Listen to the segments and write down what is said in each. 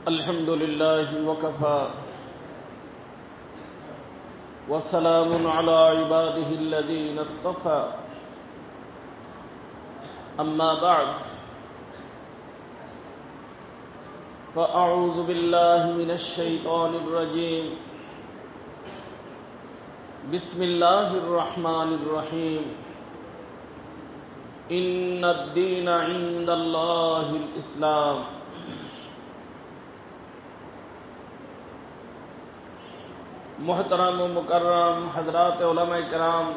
الحمد لله وكفى وسلام على عباده الذين اصطفى أما بعد فأعوذ بالله من الشيطان الرجيم بسم الله الرحمن الرحيم إن الدين عند الله الإسلام मोहतरम व मुकर्रम हजरात उलमा इकराम,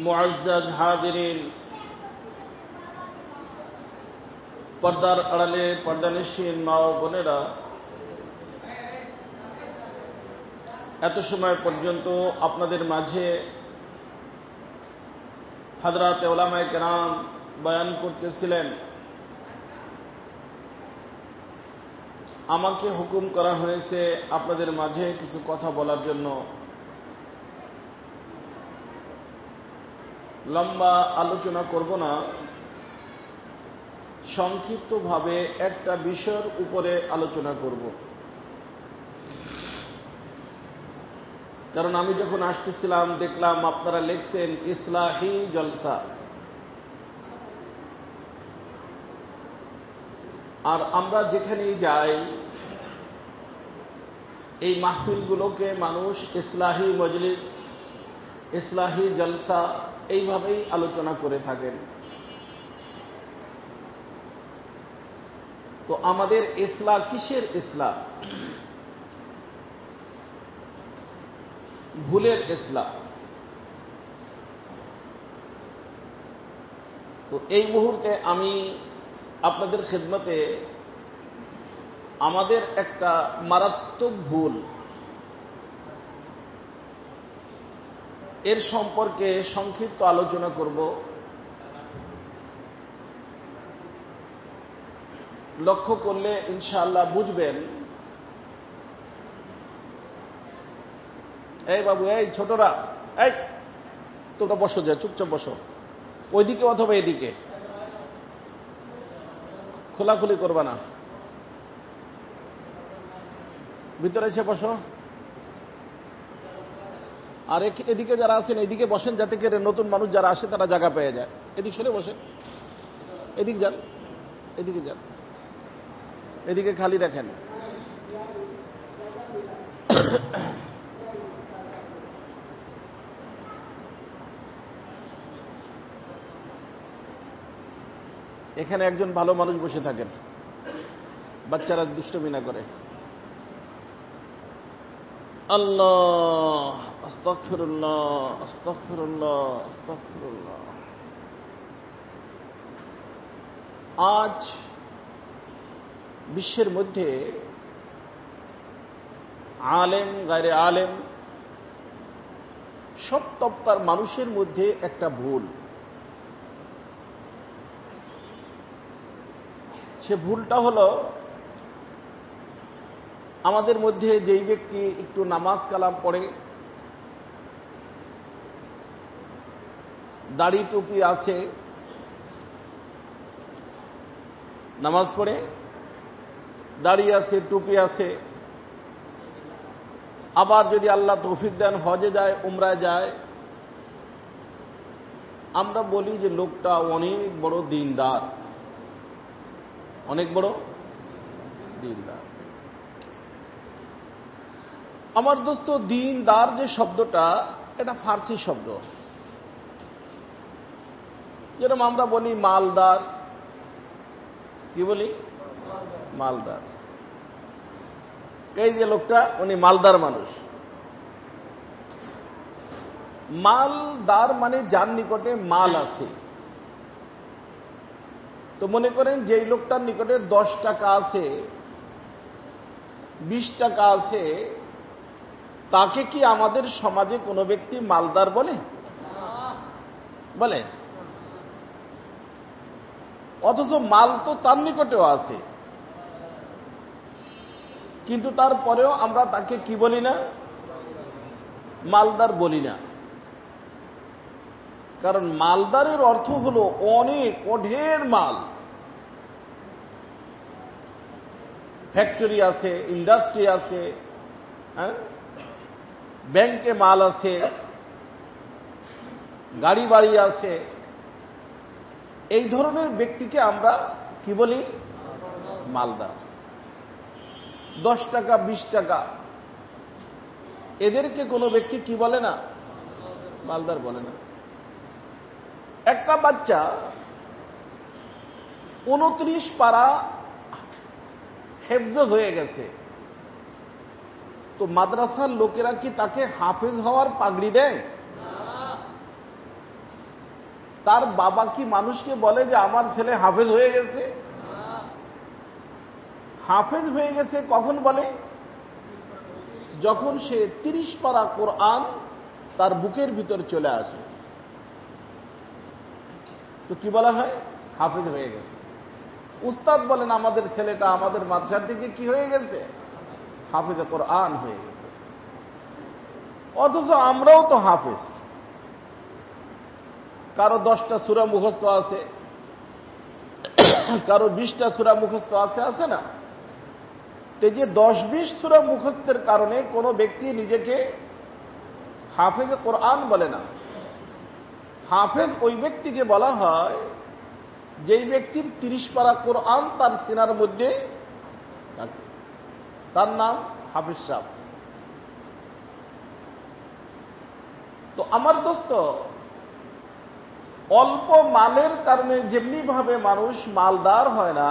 मुअज़्ज़ज़ हाज़िरीन, पर्दार अड़ाले पर्दानिशीन মা ও বোনেরা, এত সময় পর্যন্ত আপনাদের মাঝে হযরত উলামা ইকরাম বয়ান করতেছিলেন। আমাকে হুকুম করা হয়েছে আপনাদের মাঝে কিছু কথা বলার জন্য। লম্বা আলোচনা করব না, সংক্ষিপ্তভাবে একটা বিষয়ের উপরে আলোচনা করব। কারণ আমি যখন আসতেছিলাম দেখলাম আপনারা লিখছেন ইসলাহি জলসা, আর আমরা যেখানেই যাই এই মাহফিলগুলোকে মানুষ ইসলাহি মজলিস, ইসলাহি জলসা এইভাবেই আলোচনা করে থাকেন। তো আমাদের ইসলাহ কিসের ইসলাহ? ভুলের ইসলাহ। তো এই মুহূর্তে আমি আপনাদের খিদমতে আমাদের একটা মারাত্মক ভুল, এর সম্পর্কে সংক্ষিপ্ত আলোচনা করব। লক্ষ্য করলে ইনশাআল্লাহ বুঝবেন। এই বাবু, এই ছোটরা, এই তোমরা বসো, যা চুপচাপ বসো, ওইদিকে অথবা এদিকে, খোলাখুলি করবা না, ভিতরে এসে বসো। আর এদিকে যারা আছেন এদিকে বসেন, যাতে করে নতুন মানুষ যারা আসে তারা জায়গা পেয়ে যায়। এদিক সরে বসেন, এদিক যান, এদিকে যান, এদিকে খালি রাখেন। এখানে একজন ভালো মানুষ বসে থাকেন, বাচ্চারা দুষ্টমি না করে। আল্লাহ, আস্তাগফিরুল্লাহ, আস্তাগফিরুল্লাহ, আস্তাগফিরুল্লাহ। আজ বিশ্বের মধ্যে আলেম গায়রে আলেম সব তবকার মানুষের মধ্যে একটা ভুল। সে ভুলটা হলো, আমাদের মধ্যে যেই ব্যক্তি একটু নামাজ কালাম পড়ে, দাড়ি টুপি আছে, নামাজ পড়ে, দাড়ি আছে, টুপি আছে, আবার যদি আল্লাহ তৌফিক দেন হজে যায়, উমরায় যায়, আমরা বলি যে লোকটা অনেক বড় দিনদার, অনেক বড় দিনদার। আমার দোস্ত, দিনদার যে শব্দটা, এটা ফার্সি শব্দ। যেরকম আমরা বলি মালদার, কি বলি? মালদার। এই যে লোকটা, উনি মালদার মানুষ। মালদার মানে যার নিকটে মাল আছে। তো মনে করেন যেই লোকটার নিকটে 10 টাকা আছে, 20 টাকা আছে, তাকে কি আমাদের সমাজে কোনো ব্যক্তি মালদার বলে? বলে? অথচ মাল তো তার নিকটেও আছে, কিন্তু তারপরেও আমরা তাকে কি বলি না? মালদার বলি না। কারণ মালদারের অর্থ হলো অনেক, অঢের মাল। ফ্যাক্টরি আছে, ইন্ডাস্ট্রি আছে, হ্যাঁ, ব্যাংকে মাল আছে, গাড়ি বাড়ি আছে, এই ধরনের ব্যক্তিকে আমরা কি বলি? মালদার। 10 টাকা 20 টাকা এদেরকে কোনো ব্যক্তি কি বলে না? মালদার বলে না। একটা বাচ্চা 29 পারা হেফজ হয়ে গেছে, তো মাদ্রাসার লোকেরা কি তাকে হাফেজ হওয়ার পাগড়ি দেয়? তার বাবা কি মানুষকে বলে যে আমার ছেলে হাফেজ হয়ে গেছে? হাফেজ হয়ে গেছে কখন বলে? যখন সে 30 পারা কোরআন তার বুকের ভিতর চলে আসে, তো কি বলা হয়? হাফেজ হয়ে গেছে। উস্তাদ বলেন আমাদের ছেলেটা আমাদের মাদ্রাসা থেকে কি হয়ে গেছে? হাফেজে কোরআন হয়ে গেছে। অথচ আমরাও তো হাফেজ। কারো 10টা সূরা মুখস্থ আছে, কারো 20টা সূরা মুখস্থ আছে, আছে না? তো যে 10-20 সূরা মুখস্থের কারণে কোনো ব্যক্তি নিজেকে হাফেজে কোরআন বলে না। হাফেজ ওই ব্যক্তিকে বলা হয় যেই ব্যক্তির 30 পারা কোরআন তার সিনার মধ্যে থাকে, তার নাম হাফেজ সাহেব। তো আমার দোস্ত, অল্প মালের কারণে যেমনি ভাবে মানুষ মালদার হয় না,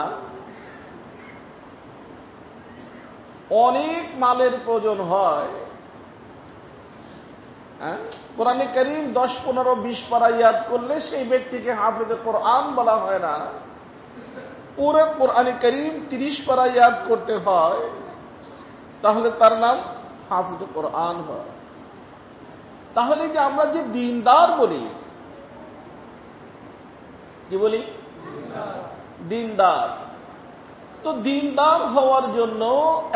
অনেক মালের প্রয়োজন হয়। কোরআনে কারীম 10, 15, 20 পারা ইয়াদ করলে সেই ব্যক্তিকে হাফেজে কোরআন বলা হয় না। পুরো কোরআনে কারীম 30 পারা ইয়াদ করতে হয়, তাহলে তার নাম হাফেজে কোরআন হয়। তাহলে যে আমরা যে দিনদার বলি, কি বলি? দিনদার। তো দিনদার হওয়ার জন্য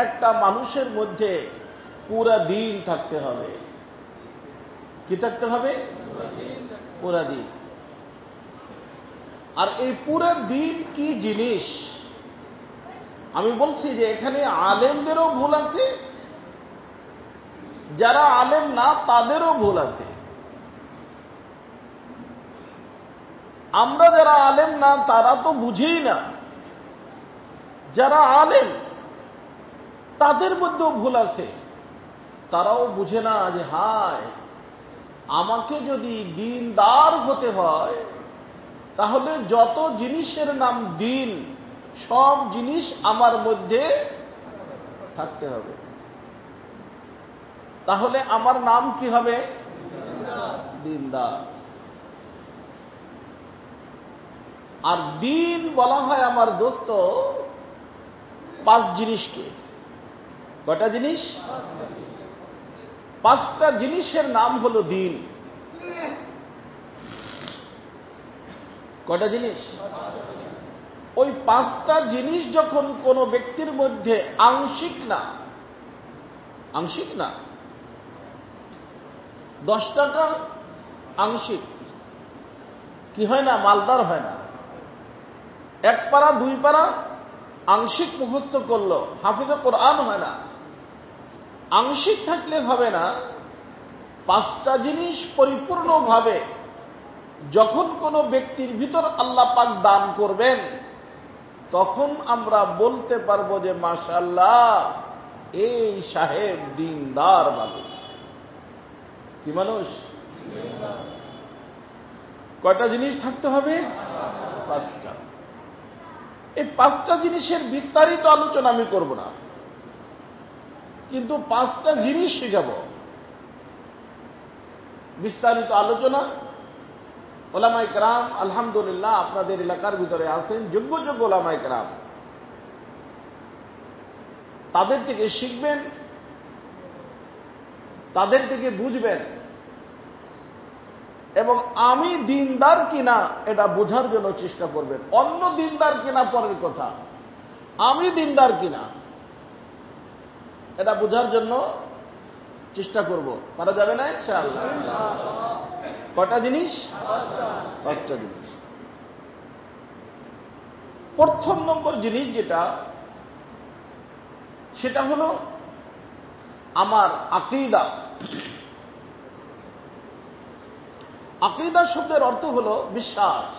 একটা মানুষের মধ্যে পুরা দিন থাকতে হবে। কি থাকতে হবে? পুরা দিন। আর এই পুরা দিন কি জিনিস? আমি বলছি যে এখানে আলেমদেরও ভুল আছে, যারা আলেম না তাদেরও ভুল আছে। আমরা যারা আলেম না তারা তো বুঝেই না, যারা আলেম তাদের মধ্যেও ভুল আছে। তারাও বুঝে না যে হায়, আমাকে যদি দিনদার হতে হয় তাহলে যত জিনিসের নাম দিন, সব জিনিস আমার মধ্যে থাকতে হবে। তাহলে আমার নাম কি হবে? দিনদার। আর দিন বলা হয় আমার দোস্ত 5 জিনিসকে। কয়টা জিনিস? 5টা জিনিসের নাম হলো দিন। কয়টা জিনিস? ওই 5টা জিনিস যখন কোনো ব্যক্তির মধ্যে আংশিক না, 10 টাকা আংশিক কি হয় না? মালদার হয় না। 1 পারা 2 পারা আংশিক মুখস্থ করলো, হাফেজে কোরআন হয় না। আংশিক থাকলে হবে না। 5টা জিনিস পরিপূর্ণভাবে যখন কোনো ব্যক্তির ভিতর আল্লাহ পাক দান করবেন, তখন আমরা বলতে পারবো যে মাশাআল্লাহ, এই সাহেব দিনদার মানুষ। কি মানুষ? কয়টা জিনিস থাকতে হবে? 5টা। এই 5টা জিনিসের বিস্তারিত আলোচনা আমি করব না, কিন্তু 5টা জিনিস শেখাবো। বিস্তারিত আলোচনা ওলামায়ে কেরাম আলহামদুলিল্লাহ আপনাদের এলাকার ভিতরে আছেন, যোগ্য যোগ্য ওলামায়ে কেরাম, তাদের থেকে শিখবেন, তাদের থেকে বুঝবেন, এবং আমি দিনদার কিনা এটা বোঝার জন্য চেষ্টা করবেন। অন্য দিনদার কিনা পরের কথা, আমি দিনদার কিনা এটা বোঝার জন্য চেষ্টা করব। পারা যাবে না ইনশাআল্লাহ? কয়টা জিনিস? 5টা জিনিস। প্রথম নম্বর জিনিস যেটা, সেটা হলো আমার আকীদা। আকীদা শব্দের অর্থ হলো বিশ্বাস,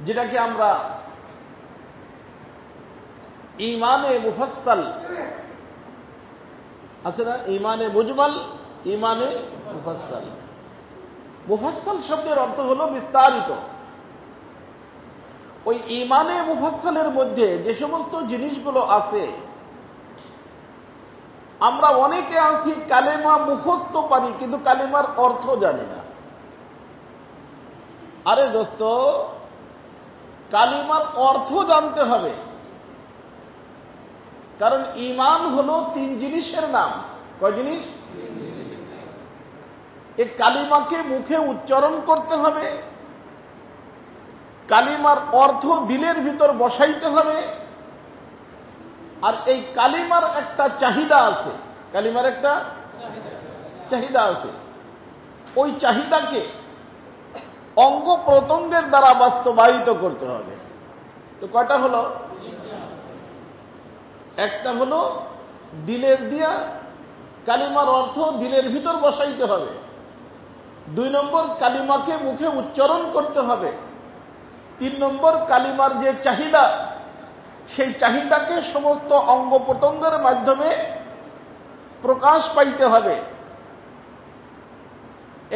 যেটাকে আমরা ঈমানে মুফাসসাল আছে না, ঈমানে মুজমাল, ঈমানে মুফাসসাল। মুফাসসাল শব্দের অর্থ হলো বিস্তারিত। ওই ঈমানে মুফাসসালের মধ্যে যে সমস্ত জিনিসগুলো আছে, আমরা অনেকে আছি কালেমা মুখস্থ পারি কিন্তু কালেমার অর্থ জানি না। আরে দোস্ত, কালিমার অর্থ জানতে হবে, কারণ ঈমান হলো 3 জিনিসের নাম। কয় জিনিস? এই কালিমাকে মুখে উচ্চারণ করতে হবে, কালিমার অর্থ দিলের ভিতর বসাইতে হবে, আর এই কালিমার একটা চাহিদা আছে, কালিমার একটা চাহিদা আছে। ওই চাহিদাকে অঙ্গ প্রত্যঙ্গের দ্বারা বাস্তবায়িত করতে হবে। তো কয়টা হলো? একটা হলো দিলের দিয়া কালিমার অর্থ দিলের ভিতর বসাইতে হবে। 2 নম্বর, কালিমাকে মুখে উচ্চারণ করতে হবে। 3 নম্বর, কালিমার যে চাহিদা, সেই চাহিদাকে সমস্ত অঙ্গ প্রত্যঙ্গের মাধ্যমে প্রকাশ পাইতে হবে।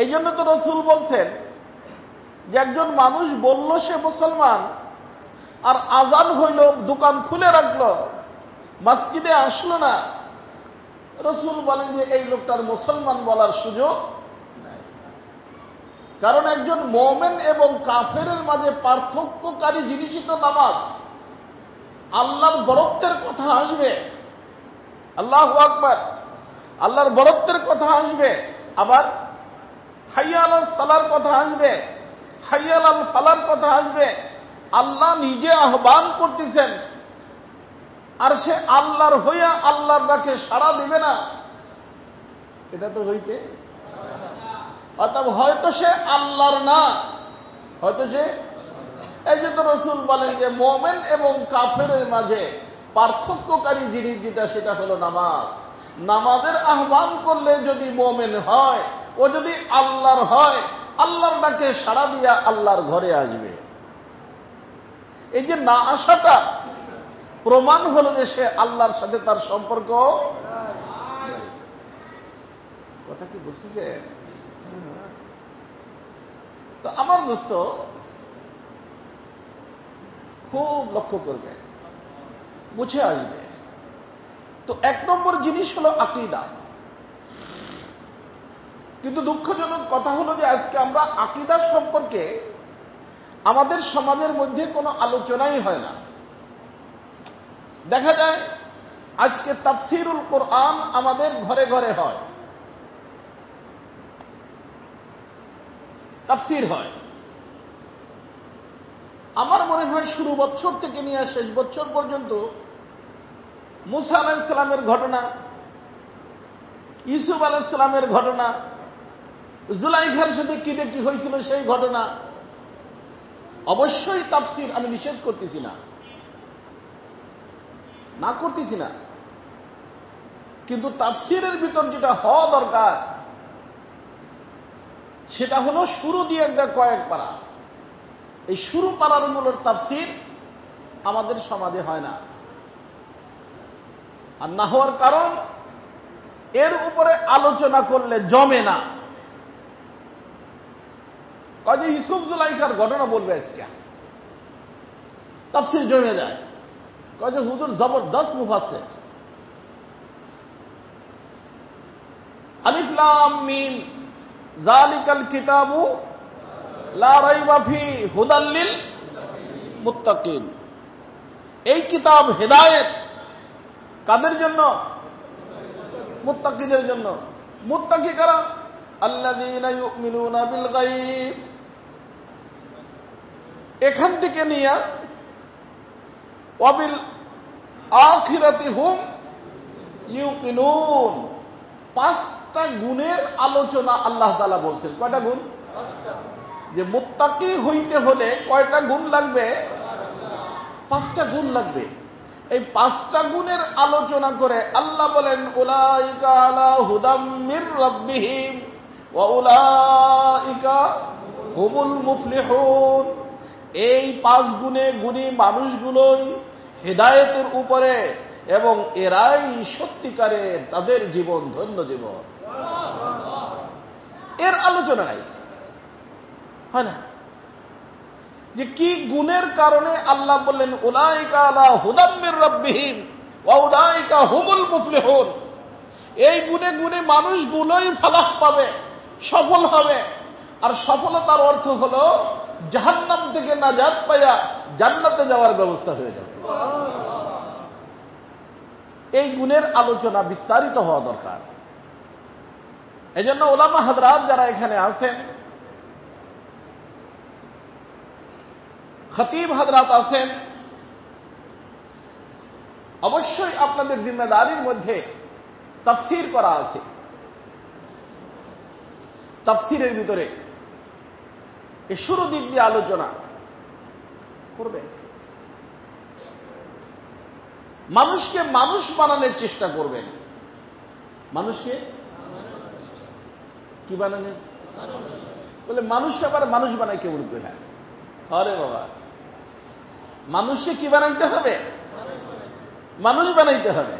এই জন্য তো রাসূল বলছেন যে একজন মানুষ বলল সে মুসলমান, আর আজান হইল, দোকান খুলে রাখলো, মসজিদে আসলো না, রাসূল বলেন যে এই লোকটার মুসলমান বলার সুযোগ নাই। কারণ একজন মুমিন এবং কাফেরের মাঝে পার্থক্যকারী জিনিসই তো নামাজ। আল্লাহর বরত্বের কথা আসবে, আল্লাহু আকবার, আল্লাহর বরত্বের কথা আসবে, আবার হাইয়া আলাস সালার কথা আসবে, হাইয়া আলাল ফালার কথা আসবে। আল্লাহ নিজে আহ্বান করতেছেন, আর সে আল্লাহর হইয়া আল্লাহর ডাকে সাড়া দিবে না, এটা তো হইতে। অর্থাৎ হয়তো সে আল্লাহর না, হয়তো সে, এই যে তো রাসূল বলেন যে মুমিন এবং কাফেরের মাঝে পার্থক্যকারী জিনিস যেটা, সেটা হলো নামাজ। নামাজের আহ্বান করলে যদি মুমিন হয়, ও যদি আল্লাহর হয়, আল্লাহর ডাকে সাড়া দিয়া আল্লাহর ঘরে আসবে। এই যে না আসাটা প্রমাণ হলো যে সে আল্লাহর সাথে তার সম্পর্ক। কথা কি বুঝতেছে? তো আমার দোস্ত খুব লক্ষ্য করবে, বুঝে আসবে। তো 1 নম্বর জিনিস হলো আকীদা। কিন্তু দুঃখজনক কথা হলো যে আজকে আমরা আকীদা সম্পর্কে আমাদের সমাজের মধ্যে কোনো আলোচনাই হয় না। দেখা যায় আজকে তাফসীরুল কোরআন আমাদের ঘরে ঘরে হয়, তাফসীর হয়। আমার মনে হয় শুরু বছর থেকে নিয়ে শেষ বছর পর্যন্ত মুসা আলাইহিস সালামের ঘটনা, ইউসুফ আলাইহিস সালামের ঘটনা, জুলাইখার সাথে কি কি হয়েছিল সেই ঘটনা, অবশ্যই তাফসীর, আমি নিষেধ করতেছি না, না করতেছি না, কিন্তু তাফসীরের ভিতর যেটা হওয়া দরকার সেটা হলো শুরু দিয়ে একটা কয়েক পারা। এই শুরু পারার মূলের তাফসীর আমাদের সমাজে হয় না। আর না হওয়ার কারণ, এর উপরে আলোচনা করলে জমে না। কয় যে ইউসুফ জুলাইখার ঘটনা বলবে আজকে, তাফসীর জমে যায়। কয় যে হুজুর জবরদস্ত মুফাসসির। আলিফ লাম মিম যালিকাল কিতাবু লা রাইবা ফি হুদাল লিল মুত্তাকিন। এই কিতাব হেদায়েত কাদের জন্য? মুত্তাকিদের জন্য। মুত্তাকি কারা? আল্লাযীনা ইউমিনুনা বিল গায়ব। এখান থেকে নিয়ে ওয়াবিল আখিরাতি হুম ইউকিনুন, 5টা গুণের আলোচনা আল্লাহ তাআলা বলছেন। কয়টা গুণ? যে মুত্তাকি হইতে হলে কয়টা গুণ লাগবে? 5টা গুণ লাগবে। এই 5টা গুণের আলোচনা করে আল্লাহ বলেন উলাইকা আলা হুদাম মির রাব্বিহিম ওয়া উলাইকা হুমুল মুফলিহুন। এই 5 গুণে গুণী মানুষগুলোই হেদায়েতের উপরে এবং এরাই সত্যিকারের তাদের জীবন ধন্য জীবন। এর আলোচনা নাই, হয় না? যে কি গুণের কারণে আল্লাহ বললেন উলাইকা আলা হুদাম মির রাব্বিহিম ওয়া উলাইকা হুমুল মুফলিহুন। এই গুণে গুণে মানুষগুলোই ফালাহ পাবে, সফল হবে। আর সফলতার অর্থ হলো জাহান্নাম থেকে নাজাত পাইয়া জান্নাতে যাওয়ার ব্যবস্থা হয়ে যাবে। এই গুণের আলোচনা বিস্তারিত হওয়া দরকার। এজন্য উলামা হযরত যারা এখানে আছেন, খতিব হযরত আছেন, অবশ্যই আপনাদের জিম্মেদারির মধ্যে তাফসীর করা আছে। তাফসীরের ভিতরে এই শুরু দিক দিয়ে আলোচনা করবেন। মানুষকে মানুষ বানানোর চেষ্টা করবেন। মানুষকে কি বানানো? বলে মানুষ আবার মানুষ বানায় কেউ উঠবে না। আরে বাবা, মানুষকে কি বানাইতে হবে? মানুষ বানাইতে হবে।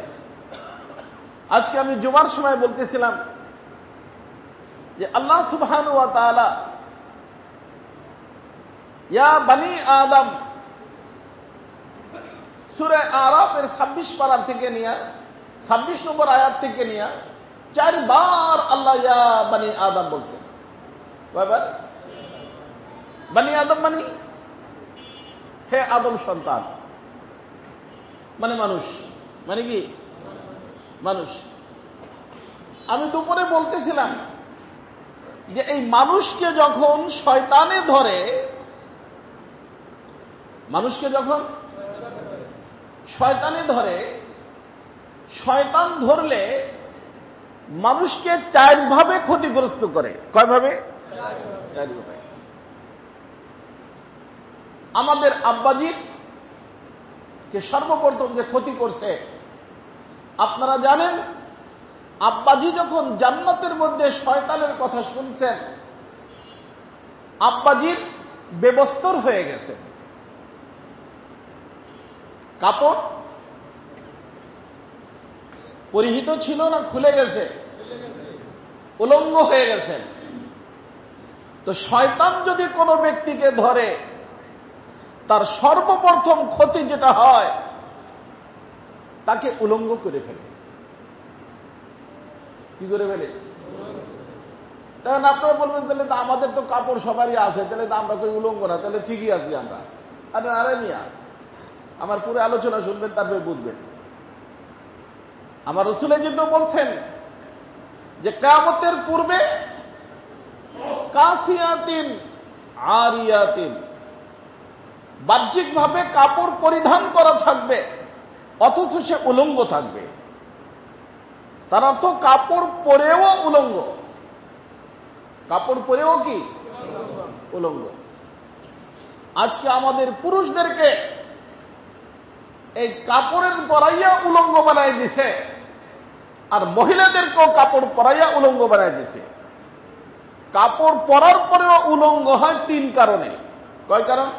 আজকে আমি জুমার সময় বলতেছিলাম যে আল্লাহ সুবহানাহু ওয়া তাআলা ইয়া বনি আদম সূরা আরাফের 26 পারা থেকে নিয়ে 26 নম্বর আয়াত থেকে নিয়ে 4 বার আল্লাহ ইয়া বনি আদম বলছেন। কয়বার? বনি আদম মানে হে আদম সন্তান, মানে মানুষ, মানে কি মানুষ। আমি দুপুরে বলতেছিলাম যে এই মানুষকে যখন শয়তানে ধরে, মানুষকে যখন শয়তানে ধরে, শয়তান ধরলে মানুষকে 4 ভাবে ক্ষতিগ্রস্ত করে। কয় ভাবে? 4 ভাবে। আমাদের আব্বাজির কে সর্বপ্রথম যে ক্ষতি করছে আপনারা জানেন, আব্বাজি যখন জান্নাতের মধ্যে শয়তানের কথা শুনছেন, আব্বাজির বেবস্তর হয়ে গেছে, কাপড় পরিহিত ছিল না, খুলে গেছে, উলঙ্গ হয়ে গেছেন। তো শয়তান যদি কোনো ব্যক্তিকে ধরে, তার সর্বপ্রথম ক্ষতি যেটা হয়, তাকে উলঙ্গ করে ফেলে। কি করে ফেলে? তখন আপনারা বলবেন তাহলে তো আমাদের তো কাপড় সবারই আছে, তাহলে তো আমরা কই উলঙ্গ না, তাহলে ঠিকই আছি আমরা। আরে মিয়া, আমার পুরো আলোচনা শুনবেন, তারপরে বুঝবেন। আমার রাসূল যেহেতু বলছেন যে কিয়ামতের পূর্বে কাসিয়াতিন আরিয়াতিন, বাহ্যিকভাবে কাপড় পরিধান করা থাকবে অথচ সে উলঙ্গ থাকবে। তার অর্থ কাপড় পরেও উলঙ্গ, কাপড় পরেও কি উলঙ্গ। আজকে আমাদের পুরুষদেরকে এই কাপড়ের পরাইয়া উলঙ্গ বানাই দিছে, আর মহিলাদেরকেও কাপড় পরাইয়া উলঙ্গ বানাই দিছে। কাপড় পরার পরেও উলঙ্গ হয় 3 কারণে। কয় কারণ?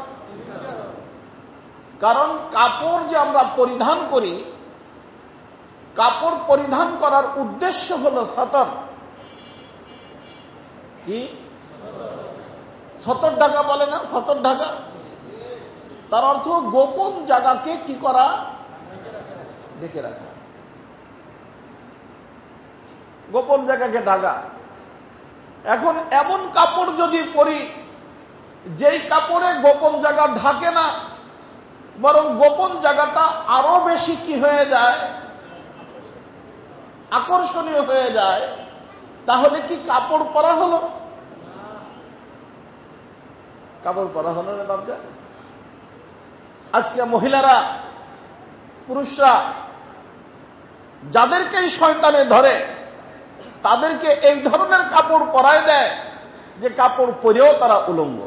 কারণ কাপড় যে আমরা পরিধান করি, কাপড় পরিধান করার উদ্দেশ্য হল সতর। কি সতর ঢাকা বলে না? সতর ঢাকা, তার অর্থ গোপন জায়গাকে কি করা? ঢেকে রাখা। গোপন জায়গাকে ঢাকা। এখন এমন কাপড় যদি পরি যেই কাপড়ে গোপন জায়গা ঢাকে না, বরং গোপন জায়গাটা আরো বেশি কি হয়ে যায়? আকর্ষণীয় হয়ে যায়, তাহলে কি কাপড় পরা হলো? কাপড় পরা হলো না বাচ্চা। আজকে মহিলারা, পুরুষরা যাদেরকেই শয়তানে ধরে, তাদেরকে এই ধরনের কাপড় পরায় দেয় যে কাপড় পরেও তারা উলঙ্গ।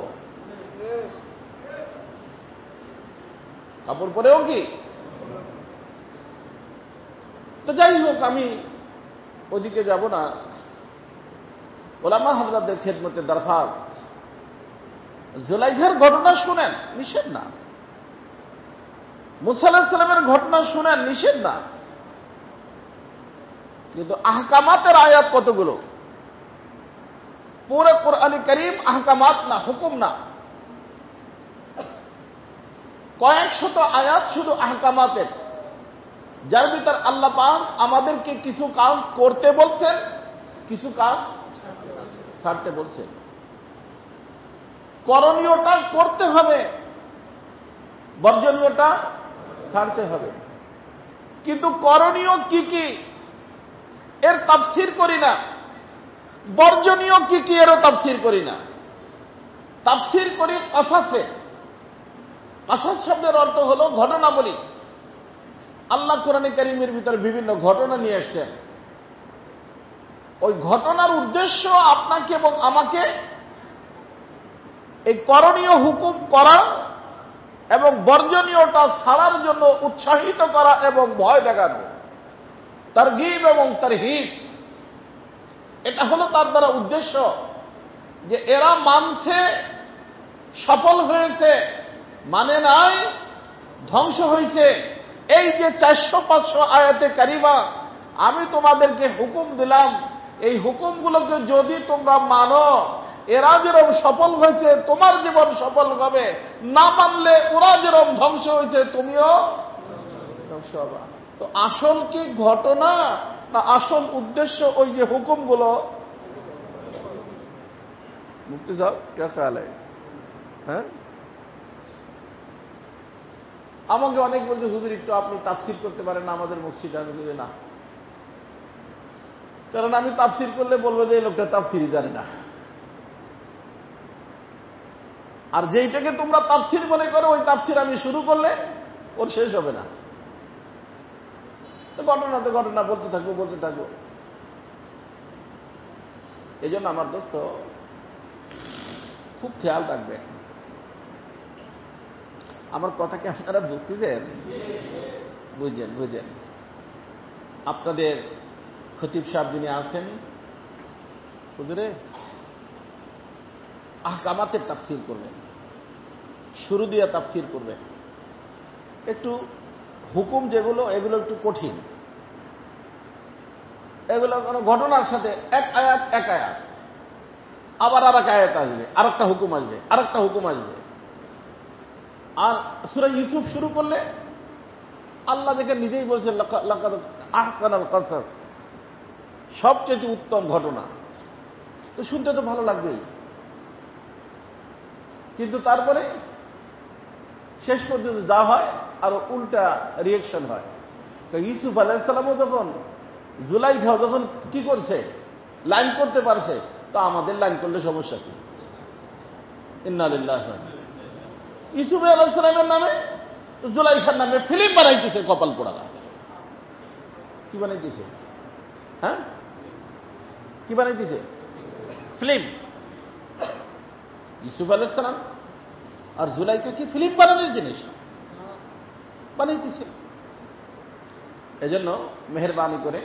কাপড় পরেও কি? তো যাই হোক, আমি ওদিকে যাব না। ওলামা হযরতদের খেদমতে দরখাস্ত, জুলাইখার ঘটনা শুনেন, নিষেধ না। মুসা আলাইহিস সালামের ঘটনা শুনেন, নিষেধ না। কিন্তু আহকামাতের আয়াত কতগুলো? পুরো কোরআনে কারীম আহকামাত না, হুকুম না। কয়েকশত আয়াত শুধু আহকামাতের, যার ভিতর আল্লাহ পাক আমাদেরকে কিছু কাজ করতে বলছেন, কিছু কাজ ছাড়তে বলছেন। করণীয়টা করতে হবে, বর্জনীয়টা ছাড়তে হবে। কিন্তু করণীয় কি কি এর তাফসীর করি না, বর্জনীয় কি কি এরও তাফসীর করি না। তাফসীর করি কাসাসে। কাসাস শব্দের অর্থ হল ঘটনাবলী। আল্লাহ কোরআনে কারীমের ভিতরে বিভিন্ন ঘটনা নিয়ে আসছেন। ওই ঘটনার উদ্দেশ্য আপনাকে এবং আমাকে এই করণীয় হুকুম করা এবং বর্জনীয়টা ছাড়ার জন্য উৎসাহিত করা এবং ভয় দেখানো, তারগীব এবং তারহিব। এটা হলো তার দ্বারা উদ্দেশ্য, যে এরা মানছে, সফল হয়েছে, মানে নাই, ধ্বংস হয়েছে। এই যে 400-500 আয়াতে কারিমা আমি তোমাদেরকে হুকুম দিলাম, এই হুকুমগুলোকে যদি তোমরা মানো, এরা যেরকম সফল হয়েছে তোমার জীবন সফল হবে, না মানলে ওরা যেরকম ধ্বংস হয়েছে তুমিও ধ্বংস হবে। তো আসল কি ঘটনা না আসল উদ্দেশ্য ওই যে হুকুমগুলো? মুফতি সাহেব কে খেয়াল? হ্যাঁ, আমাকে অনেক বলছে, হুজুর একটু আপনি তাফসীর করতে পারেন না আমাদের মসজিদে। আমি বলি না, কারণ আমি তাফসীর করলে বলবো যে এই লোকটা তাফসীরই জানে না। আর যেইটাকে তোমরা তাফসীর মনে করো, ওই তাফসীর আমি শুরু করলে ওর শেষ হবে না। তো ঘটনা বলতে থাকবো। এই জন্য আমার দোস্ত খুব খেয়াল রাখবেন। আমার কথা কি আপনারা বুঝতেছেন? বুঝেন। আপনাদের খতিব সাহেব যিনি আছেন, হুজুরে আহকামাতের তাফসীর করবেন, শুরু দিয়ে তাফসীর করবেন। একটু হুকুম যেগুলো, এগুলো একটু কঠিন। এগুলো কোনো ঘটনার সাথে এক আয়াত, আবার আর এক আয়াত আসবে, আর একটা হুকুম আসবে, আর সূরা ইউসুফ শুরু করলে আল্লাহ দেখে নিজেই বলছেন লাকাদ আহসানাল কাসাস, সবচেয়ে উত্তম ঘটনা। তো শুনতে তো ভালো লাগবেই, কিন্তু তারপরে শেষ পর্যন্ত যা হয় আরো উল্টা রিয়েকশন হয়। তো ইউসুফ আলাইহিস সালামও যখন জুলাইখা যখন কি করছে, লাইন করতে পারছে, তো আমাদের লাইন করলে সমস্যা কি? ইন্না লিল্লাহি। ইউসুফ আলাইহিস সালামের নামে জুলাইখার নামে ফিল্ম বানাইতেছে, কপাল পোড়ারা। কি বানাইতেছে? হ্যাঁ, কি বানাইতেছে? ফিল্ম। ইউসুফ আলাইহিস সালাম আর জুলাইখা কি ফিল্ম বানানোর জিনিস বানাইতেছে? এজন্য মেহেরবানি করে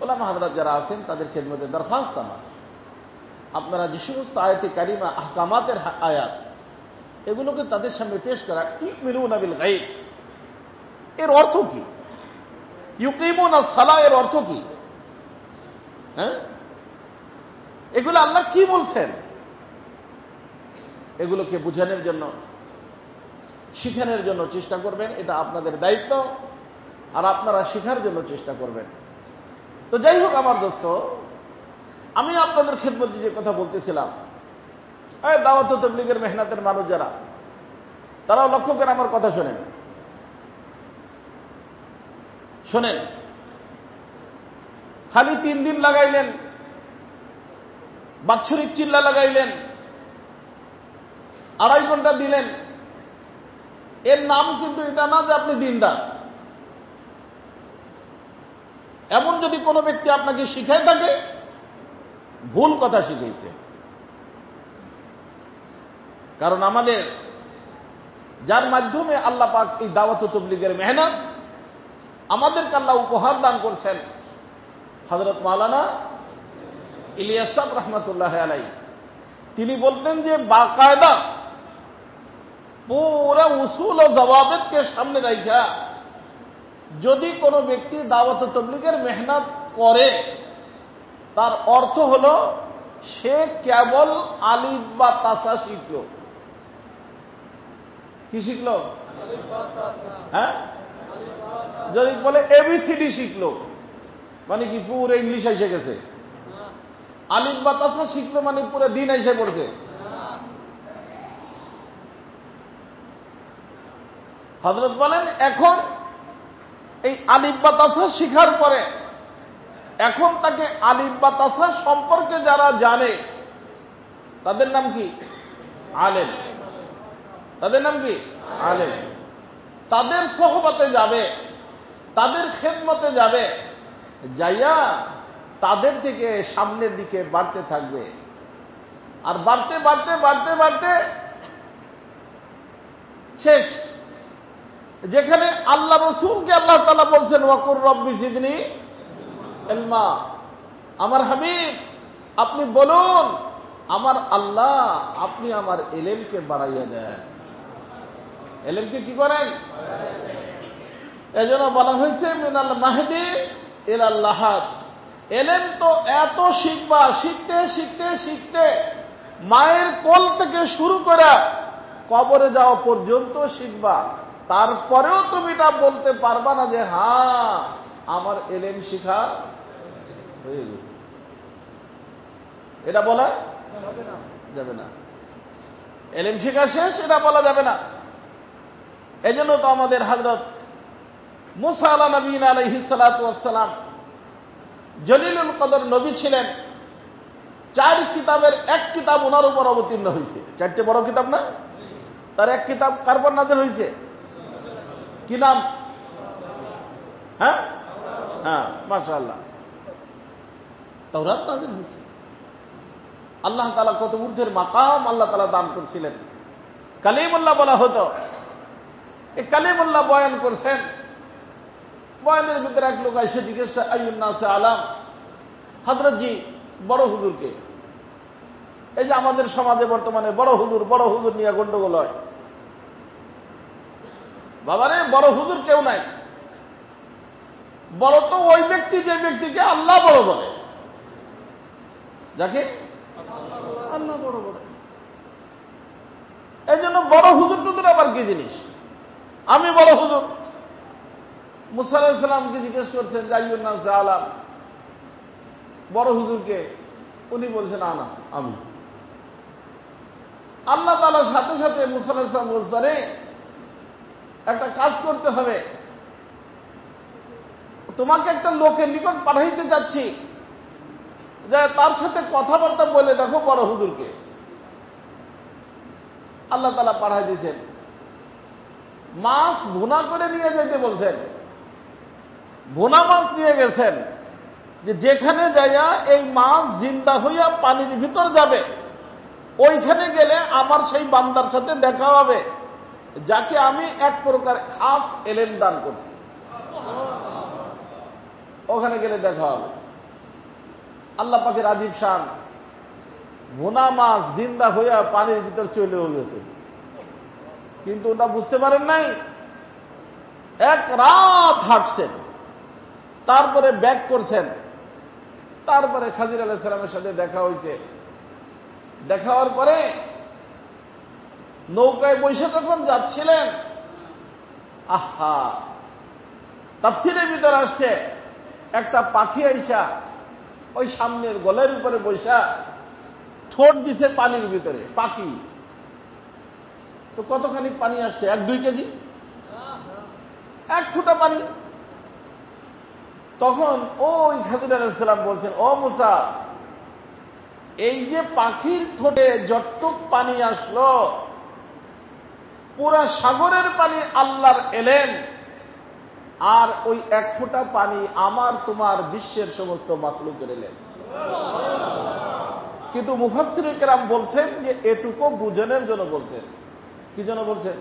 ওলামা হযরত যারা আছেন তাদের খেদমতে দরখাস্ত আমার, আপনারা যে সমস্ত আয়াতে কারিমা আহকামাতের আয়াত, এগুলোকে তাদের সামনে পেশ করা। ইউমিনুনা বিল গায়ব এর অর্থ কি? ইউকিমুনা সালাহ এর অর্থ কি? হ্যাঁ, এগুলো আল্লাহ কি বলছেন? এগুলোকে বুঝানোর জন্য, শিখানোর জন্য চেষ্টা করবেন। এটা আপনাদের দায়িত্ব, আর আপনারা শিখার জন্য চেষ্টা করবেন। তো যাই হোক আমার দোস্ত, আমি আপনাদের খেদমতে যে কথা বলতেছিলাম, দাওয়াত ও তাবলীগের মেহনতের মানুষ যারা, তারাও লক্ষ্য করে আমার কথা শোনেন। খালি 3 দিন লাগাইলেন, বাৎসরিক চিল্লা লাগাইলেন, 2.5 ঘন্টা দিলেন, এর নাম কিন্তু এটা না যে আপনি দিনদার। এমন যদি কোনো ব্যক্তি আপনাকে শিখায় থাকে, ভুল কথা শিখাইছে। কারণ আমাদের যার মাধ্যমে আল্লাহ পাক এই দাওয়াত ও তাবলীগের মেহনত আমাদেরকে আল্লাহ উপহার দান করছেন। হযরত মাওলানা ইলিয়াস সাহেব রহমতুল্লাহ আলাইহি তিনি বলতেন যে বাকায়দা পুরা উসুল ও জওয়াবেতকে সামনে রাখা যদি কোনো ব্যক্তি দাওয়াত ও তাবলীগের মেহনত করে, তার অর্থ হল সে কেবল আলিফ বা তাসা শিখল। কি শিখল? হ্যাঁ, যদি বলে এবিসিডি শিখলো মানে কি পুরো ইংলিশ এসে গেছে? আলিফ বা তাসা শিখলো মানে পুরো দিন এসে পড়ছে? হযরত বলেন এখন এই আলিফ বা তাসা শিখার পরে এখন তাকে আলিফ বা তাসা সম্পর্কে যারা জানে তাদের নাম কি? আলেম। তাদের নাম কি? আলেম। তাদের সোহবতে যাবে, তাদের খেদমতে যাবে, যাইয়া তাদের থেকে সামনের দিকে বাড়তে থাকবে। আর বাড়তে বাড়তে বাড়তে বাড়তে শেষ যেখানে আল্লাহ রসুলকে আল্লাহ তাআলা বলছেন ওয়াকুর রব্বি জিদনি ইলমা, আমার হাবিব আপনি বলুন আমার আল্লাহ আপনি আমার ইলমকে বাড়াইয়া দেন। ইলমকে কি করেন? এজন্য বলা হয়েছে মিনাল মাহদি ইলাল লাহাদ। ইলম তো এত শিখবা, শিখতে শিখতে শিখতে মায়ের কোল থেকে শুরু করে কবরে যাওয়া পর্যন্ত শিখবা, তারপরেও তুমি এটা বলতে পারবা না যে হ্যাঁ আমার ইলম শিখা হয়ে গেছে। এটা বলা যাবে না। ইলম শিখা শেষ এটা বলা যাবে না। এজন্য তো আমাদের হযরত মুসা আলা নবীনা আলাইহিস সালাতু ওয়াস সালাম জলিলুল কদর নবী ছিলেন। 4 কিতাবের এক কিতাব ওনার উপর অবতীর্ণ হয়েছে। 4টে বড় কিতাব না, তার এক কিতাব কার উপর নাযিল হয়েছে? কি নাম? হ্যাঁ হ্যাঁ, মাশাআল্লাহ, তাওরাত নাযিল হয়েছে। আল্লাহ তাআলা কত ঊর্ধ্বের মাকাম আল্লাহ তাআলা দান করেছিলেন। কালিমুল্লাহ বলা হতো। এই কালিমুল্লাহ বয়ান করছেন। বয়ানের ভিতরে এক লোক এসে জিজ্ঞেস আইয়ুন নাস আলাম, হযরত জি বড় হুজুরকে, এই যে আমাদের সমাজে বর্তমানে বড় হুজুর নিয়ে গন্ডগোল হয়। বাবারে বড় হুজুর কেউ নাই, বড় তো ওই ব্যক্তি যে ব্যক্তিকে আল্লাহ বড় বলে, যাকে আল্লাহ বড় বলে। এই জন্য বড় হুজুর টুজুর আবার কি জিনিস? আমি বড় হুজুর। মুসা আলাইহিস সালামকে জিজ্ঞেস করছেন আইয়ুন নাস আলাম, বড় হুজুরকে? উনি বলছেন না আমি। আল্লাহ তাআলার সাথে সাথে মুসা আলাইহিস সালাম বলছেন একটা কাজ করতে হবে, তোমাকে একটা লোকের নিকট পাঠাইতে যাচ্ছি, যে তার সাথে কথাবার্তা বলে দেখো বড় হুজুরকে। আল্লাহ তাআলা পাঠাই দিয়েছেন। মাছ ভুনা করে নিয়ে যেতে বলছেন। ভুনা মাছ নিয়ে গেছেন, যে যেখানে যাইয়া এই মাছ জিন্দা হইয়া পানির ভিতর যাবে, ওইখানে গেলে আমার সেই বান্দার সাথে দেখা হবে যাকে আমি এক প্রকার খাস এলেম দান করছি। ওখানে গেলে দেখা হবে। আল্লাহ পাকের আজিব শান, ভুনা মাছ জিন্দা হইয়া পানির ভিতর চলে গেছে, কিন্তু ওটা বুঝতে পারেন নাই। এক রাত হাঁটছেন, তারপরে ব্যাক করছেন, তারপরে খাজির আলাইহিস সালামের সাথে দেখা হয়েছে। দেখা হওয়ার পরে নৌকায় বসে যখন যাচ্ছিলেন, আহা, তাফসীরের ভিতর আসছে একটা পাখি আইসা ওই সামনের গলের উপরে বসা ঠোঁট দিছে পানির ভিতরে। পাখি তো কতখানি পানি আসছে? 1-2 কেজি, 1 ফুটা পানি। তখন ওই খাজির আলাইহিস সালাম বলছেন, ও মুসা, এই যে পাখির ঠোঁটে যতটুক পানি আসলো, পুরা সাগরের পানি আল্লাহর এলেন, আর ওই 1 ফোঁটা পানি আমার তোমার বিশ্বের সমস্ত মাখলুকের এলেন। কিন্তু মুফাসসিরে কেরাম বলছেন যে এটুকু বুঝানোর জন্য বলছেন। কি জন্য বলছেন?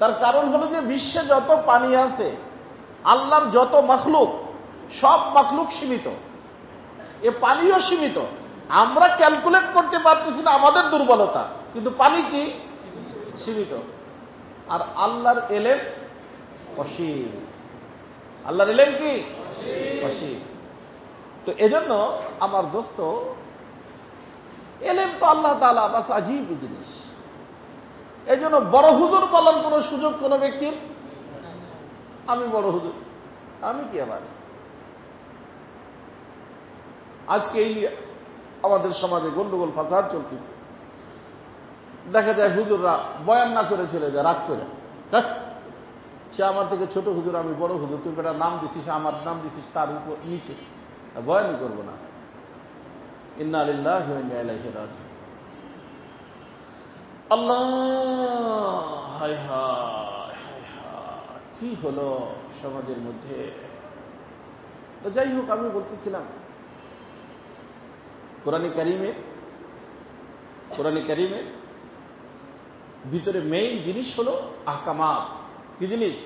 তার কারণ হলো যে বিশ্বে যত পানি আছে আল্লাহর যত মাখলুক, সব মাখলুক সীমিত, এ পানিও সীমিত। আমরা ক্যালকুলেট করতে পারতেছি না, আমাদের দুর্বলতা, কিন্তু পানি কি সীমিত। আর আল্লাহর এলেম অসীম। আল্লাহর এলেম কি অসীম। তো এজন্য আমার দোস্ত, এলেম তো আল্লাহ তাআলা বাস আজীব জিনিস। এই জন্য বড় হুজুর বলার কোন সুযোগ কোন ব্যক্তির, আমি বড় হুজুর, আমি কি আবার। আজকে এই আমাদের সমাজে গন্ডগোল ফাসাদ চলতেছে। দেখা যায় হুজুররা বয়ান না করে চলে যায় রাগ করে, সে আমার থেকে ছোট হুজুর, আমি বড় হুজুর, তুই বেটা নাম দিছিস, আমার নাম দিছিস তার উপর নিচে, বয়ানই করবো না। ইন্না লিল্লাহি ওয়া ইন্না ইলাইহি রাজিউন। আল্লাহ, হায় হায় হায় হায়, কি হলো সমাজের মধ্যে। তো যাই হোক, আমি বলতেছিলাম কোরআনে কারীমের ভিতরে মেইন জিনিস হলো আহকামাত। কি জিনিস?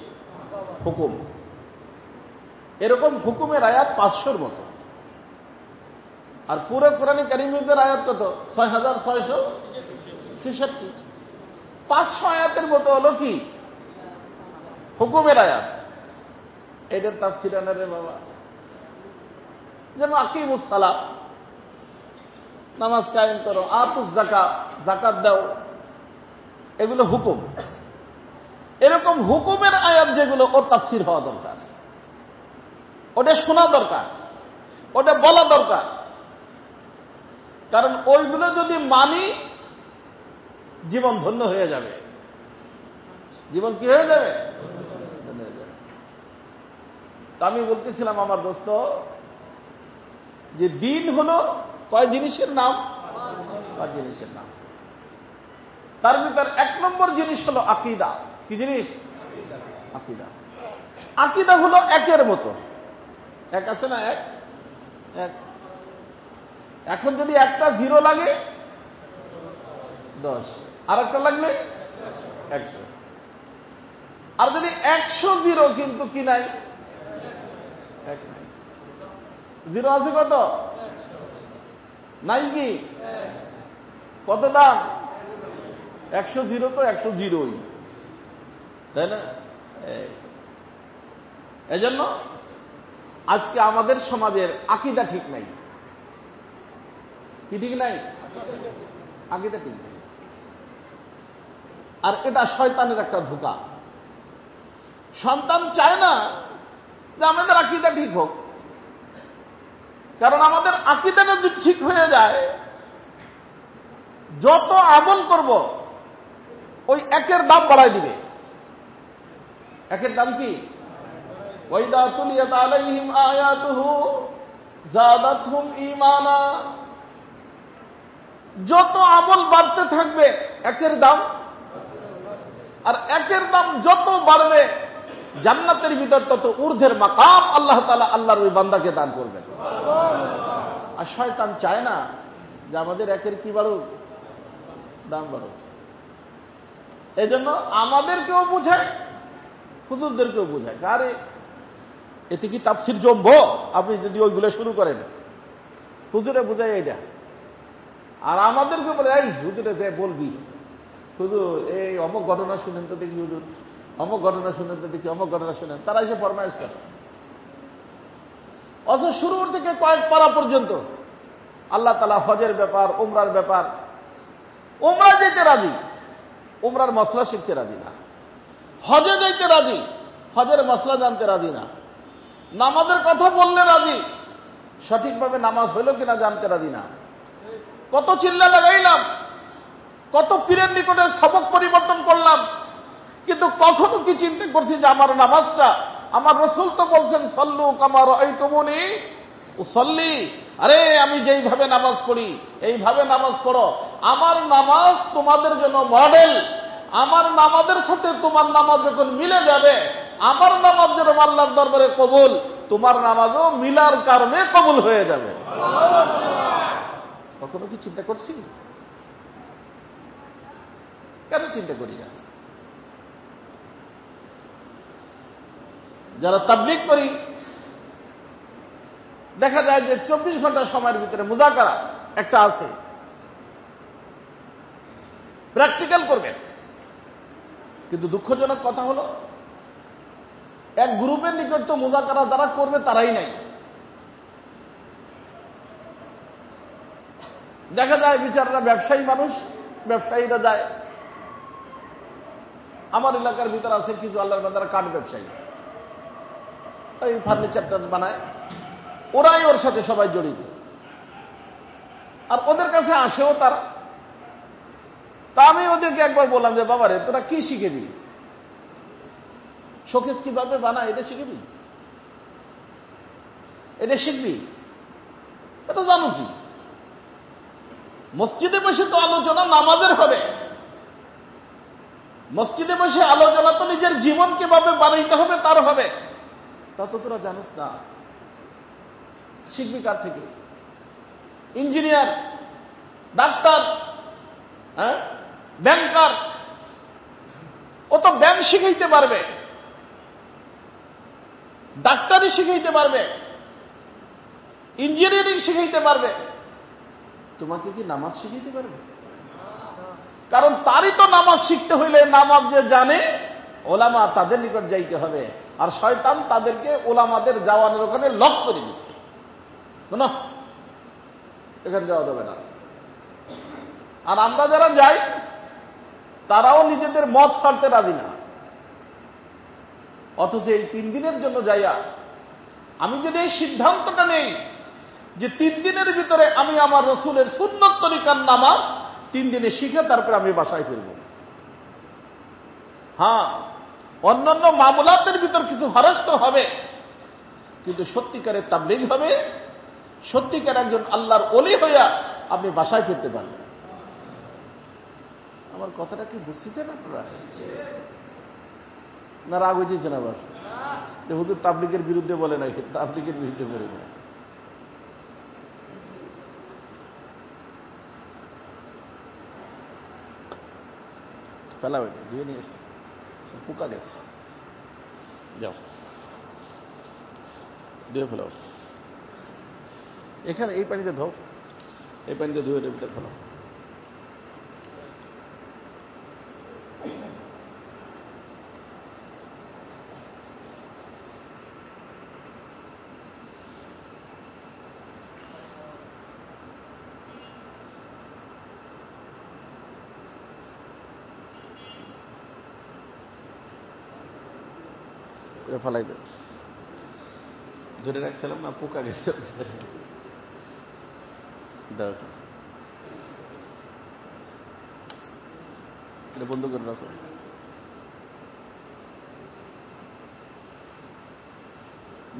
হুকুম। এরকম হুকুমের আয়াত 500-র মতো। আর পুরো কোরআনে কারীমের আয়াত কত? 6666। 500 আয়াতের মতো হলো কি হুকুমের আয়াত। এদের তাফসীর আনা রে বাবা। যেমন আকিমুস সালাহ, নামাজ কায়েম করো, আতুজ যাকাত, যাকাত দাও, এগুলো হুকুম। এরকম হুকুমের আয়াত যেগুলো, ওর তাফসীর হওয়া দরকার, ওটা শোনা দরকার, ওটা বলা দরকার। কারণ ওইগুলো যদি মানি, জীবন ধন্য হয়ে যাবে। জীবন কি হয়ে যাবে? ধন্য হয়ে যাবে। তা আমি বলতেছিলাম আমার দোস্ত, যে দিন হলো কয় জিনিসের নাম? 5 জিনিসের নাম। তার ভিতর 1 নম্বর জিনিস হলো আকীদা। কি জিনিস? আকীদা। আকীদা হলো একের মতো। এক আছে না? এক। এখন যদি একটা 0 লাগে 10, আর একটা লাগলে 100। আর যদি 100 0 কিন্তু কি নাই? এক নাই। 0 আছে কত? নাই কি? কত দাম? 100 0 তো 100 0ই, তাই না? এজন্য আজকে আমাদের সমাজের আকীদা ঠিক নাই। কি ঠিক নাই? আকীদা ঠিক নাই। আর এটা শয়তানের একটা ধোঁকা। সন্তান চায় না যে আমাদের আকীদা ঠিক হোক। কারণ আমাদের আকীদাটা যদি ঠিক হয়ে যায়, যত আমল করব ওই একের দাম বাড়ায় দিবে। একের দাম কি? ওয়াইদা তুলিয়াত আলাইহিম আয়াতুহু যাদাতহুম ঈমানা। যত আমল বাড়তে থাকবে একের দাম, আর একের দাম যত বাড়বে জান্নাতের ভিতর তত ঊর্ধ্বের মাকাম আল্লাহ তাআলা আল্লাহর ওই বান্দাকে দান করবেন। আর শয়তান চায় না যে আমাদের একের কি বাড়ুক? দাম বাড়ুক। এই জন্য আমাদেরকেও বুঝায়, হুজুরদেরকেও বুঝায়। আরে এতে কি তাফসীর জমবো আপনি যদি ওইগুলো শুরু করেন? হুজুরে বুঝায় এটা। আর আমাদেরকে বলে, এই হুজুরে বলবি, হুজুর এই অমুক ঘটনা শুনেন তো দেখি, হুজুর অমুক ঘটনা শুনেন তো দেখি, অমুক ঘটনা শুনেন। তারা এসে ফরমাইশ করে। অথচ শুরুর থেকে কয়েক পারা পর্যন্ত আল্লাহ তাআলা হজের ব্যাপার, উমরার ব্যাপার, উমরা যেতে রাজি, উমরার মসলা শিখতে রাজি না। হজে যেতে রাজি, হজের মসলা জানতে রাজি না। নামাজের কথা বললে রাজি, সঠিকভাবে নামাজ হইল কিনা জানতে রাজি না। কত চিল্লা লাগাইলাম, কত পীরের নিকটে সবক পরিবর্তন করলাম, কিন্তু কখনো কি চিন্তা করছি যে আমার নামাজটা, আমার রাসূল তো বলছেন সল্লু কামা রাআইতুমুনি উসাল্লি, আরে আমি যেইভাবে নামাজ পড়ি এইভাবে নামাজ পড়ো। আমার নামাজ তোমাদের জন্য মডেল। আমার নামাজের সাথে তোমার নামাজ যখন মিলে যাবে, আমার নামাজ যেরকম আল্লাহর দরবারে কবুল, তোমার নামাজও মিলার কারণে কবুল হয়ে যাবে। কখনো কি চিন্তা করছি? কেন চিন্তা করি না? যারা তাবলীগ করি, দেখা যায় যে 24 ঘন্টা সময়ের ভিতরে মুযাকারা একটা আছে, প্র্যাকটিক্যাল করবেন। কিন্তু দুঃখজনক কথা হলো, এক গ্রুপের নিকট তো মুযাকারা যারা করবে তারাই নাই। দেখা যায় বিচাররা ব্যবসায়ী মানুষ, ব্যবসায়ীরা যায়। আমার এলাকার ভিতর আছে কিছু আল্লাহর বান্দারা কাঠ ব্যবসায়ী, ওই ফার্নিচার বানায়, ওরাই ওর সাথে সবাই জড়িত, আর ওদের কাছে আসেও তারা। তা আমি ওদেরকে একবার বললাম যে বাবারে তোরা কি শিখে দিবি, শোকেস কিভাবে বানায় এটা শিখবি, এটা শিখবি, এটা জানোসি। মসজিদে বসে তো আলোচনা নামাজের হবে, মসজিদে বসে আলোচনা তো নিজের জীবন কিভাবে বানাইতে হবে তার হবে, তা তো তোরা জানোস না। শিখবি কার থেকে? ইঞ্জিনিয়ার, ডাক্তার, ব্যাংকার, ও তো ব্যাংক শিখাইতে পারবে, ডাক্তারি শিখাইতে পারবে, ইঞ্জিনিয়ারিং শিখাইতে পারবে, তোমাকে কি নামাজ শিখাইতে পারবে? কারণ তারই তো নামাজ শিখতে হইলে নামাজ যে জানে ওলামা তাদের নিকট যাইতে হবে, আর শয়তান তাদেরকে ওলামাদের যাওয়ানোর ওখানে লক করে দিচ্ছে, না এখানে যাওয়া যাবে না। আর আমরা যারা যাই তারাও নিজেদের মত ছাড়তে রাজি না, অথচ এই 3 দিনের জন্য যাইয়া আমি যদি এই সিদ্ধান্তটা নেই যে 3 দিনের ভিতরে আমি আমার রসুলের সুন্নত তরিকার নামাজ 3 দিনে শিখে তারপরে আমি বাসায় ফিরব। হ্যাঁ, অন্যান্য মামলাতের ভিতর কিছু হরজ তো হবে, কিন্তু সত্যিকারের তাবলীগ হবে, সত্যিকার একজন আল্লাহর ওলি হইয়া আপনি বাসায় ফিরতে পারবেন। আমার কথাটা কি বুঝতেছেন আপনারা? না রাগ হইতেছেন আবার? হুজুর তাবলীগের বিরুদ্ধে বলে নাই, তাবলীগের বিরুদ্ধে বলে না। ফেলা হইতে ধুয়ে নিয়ে এসে পোকা গেছে, যাও ধুয়ে ফেলাও, এখানে এই পানিতে ধো, এই পানিতে ধুয়ে ভিতরে ফেলাও। ফেলাই দেব, ধরে রাখছিলাম না পোকা গেছে, এটা বন্ধ করে রাখো।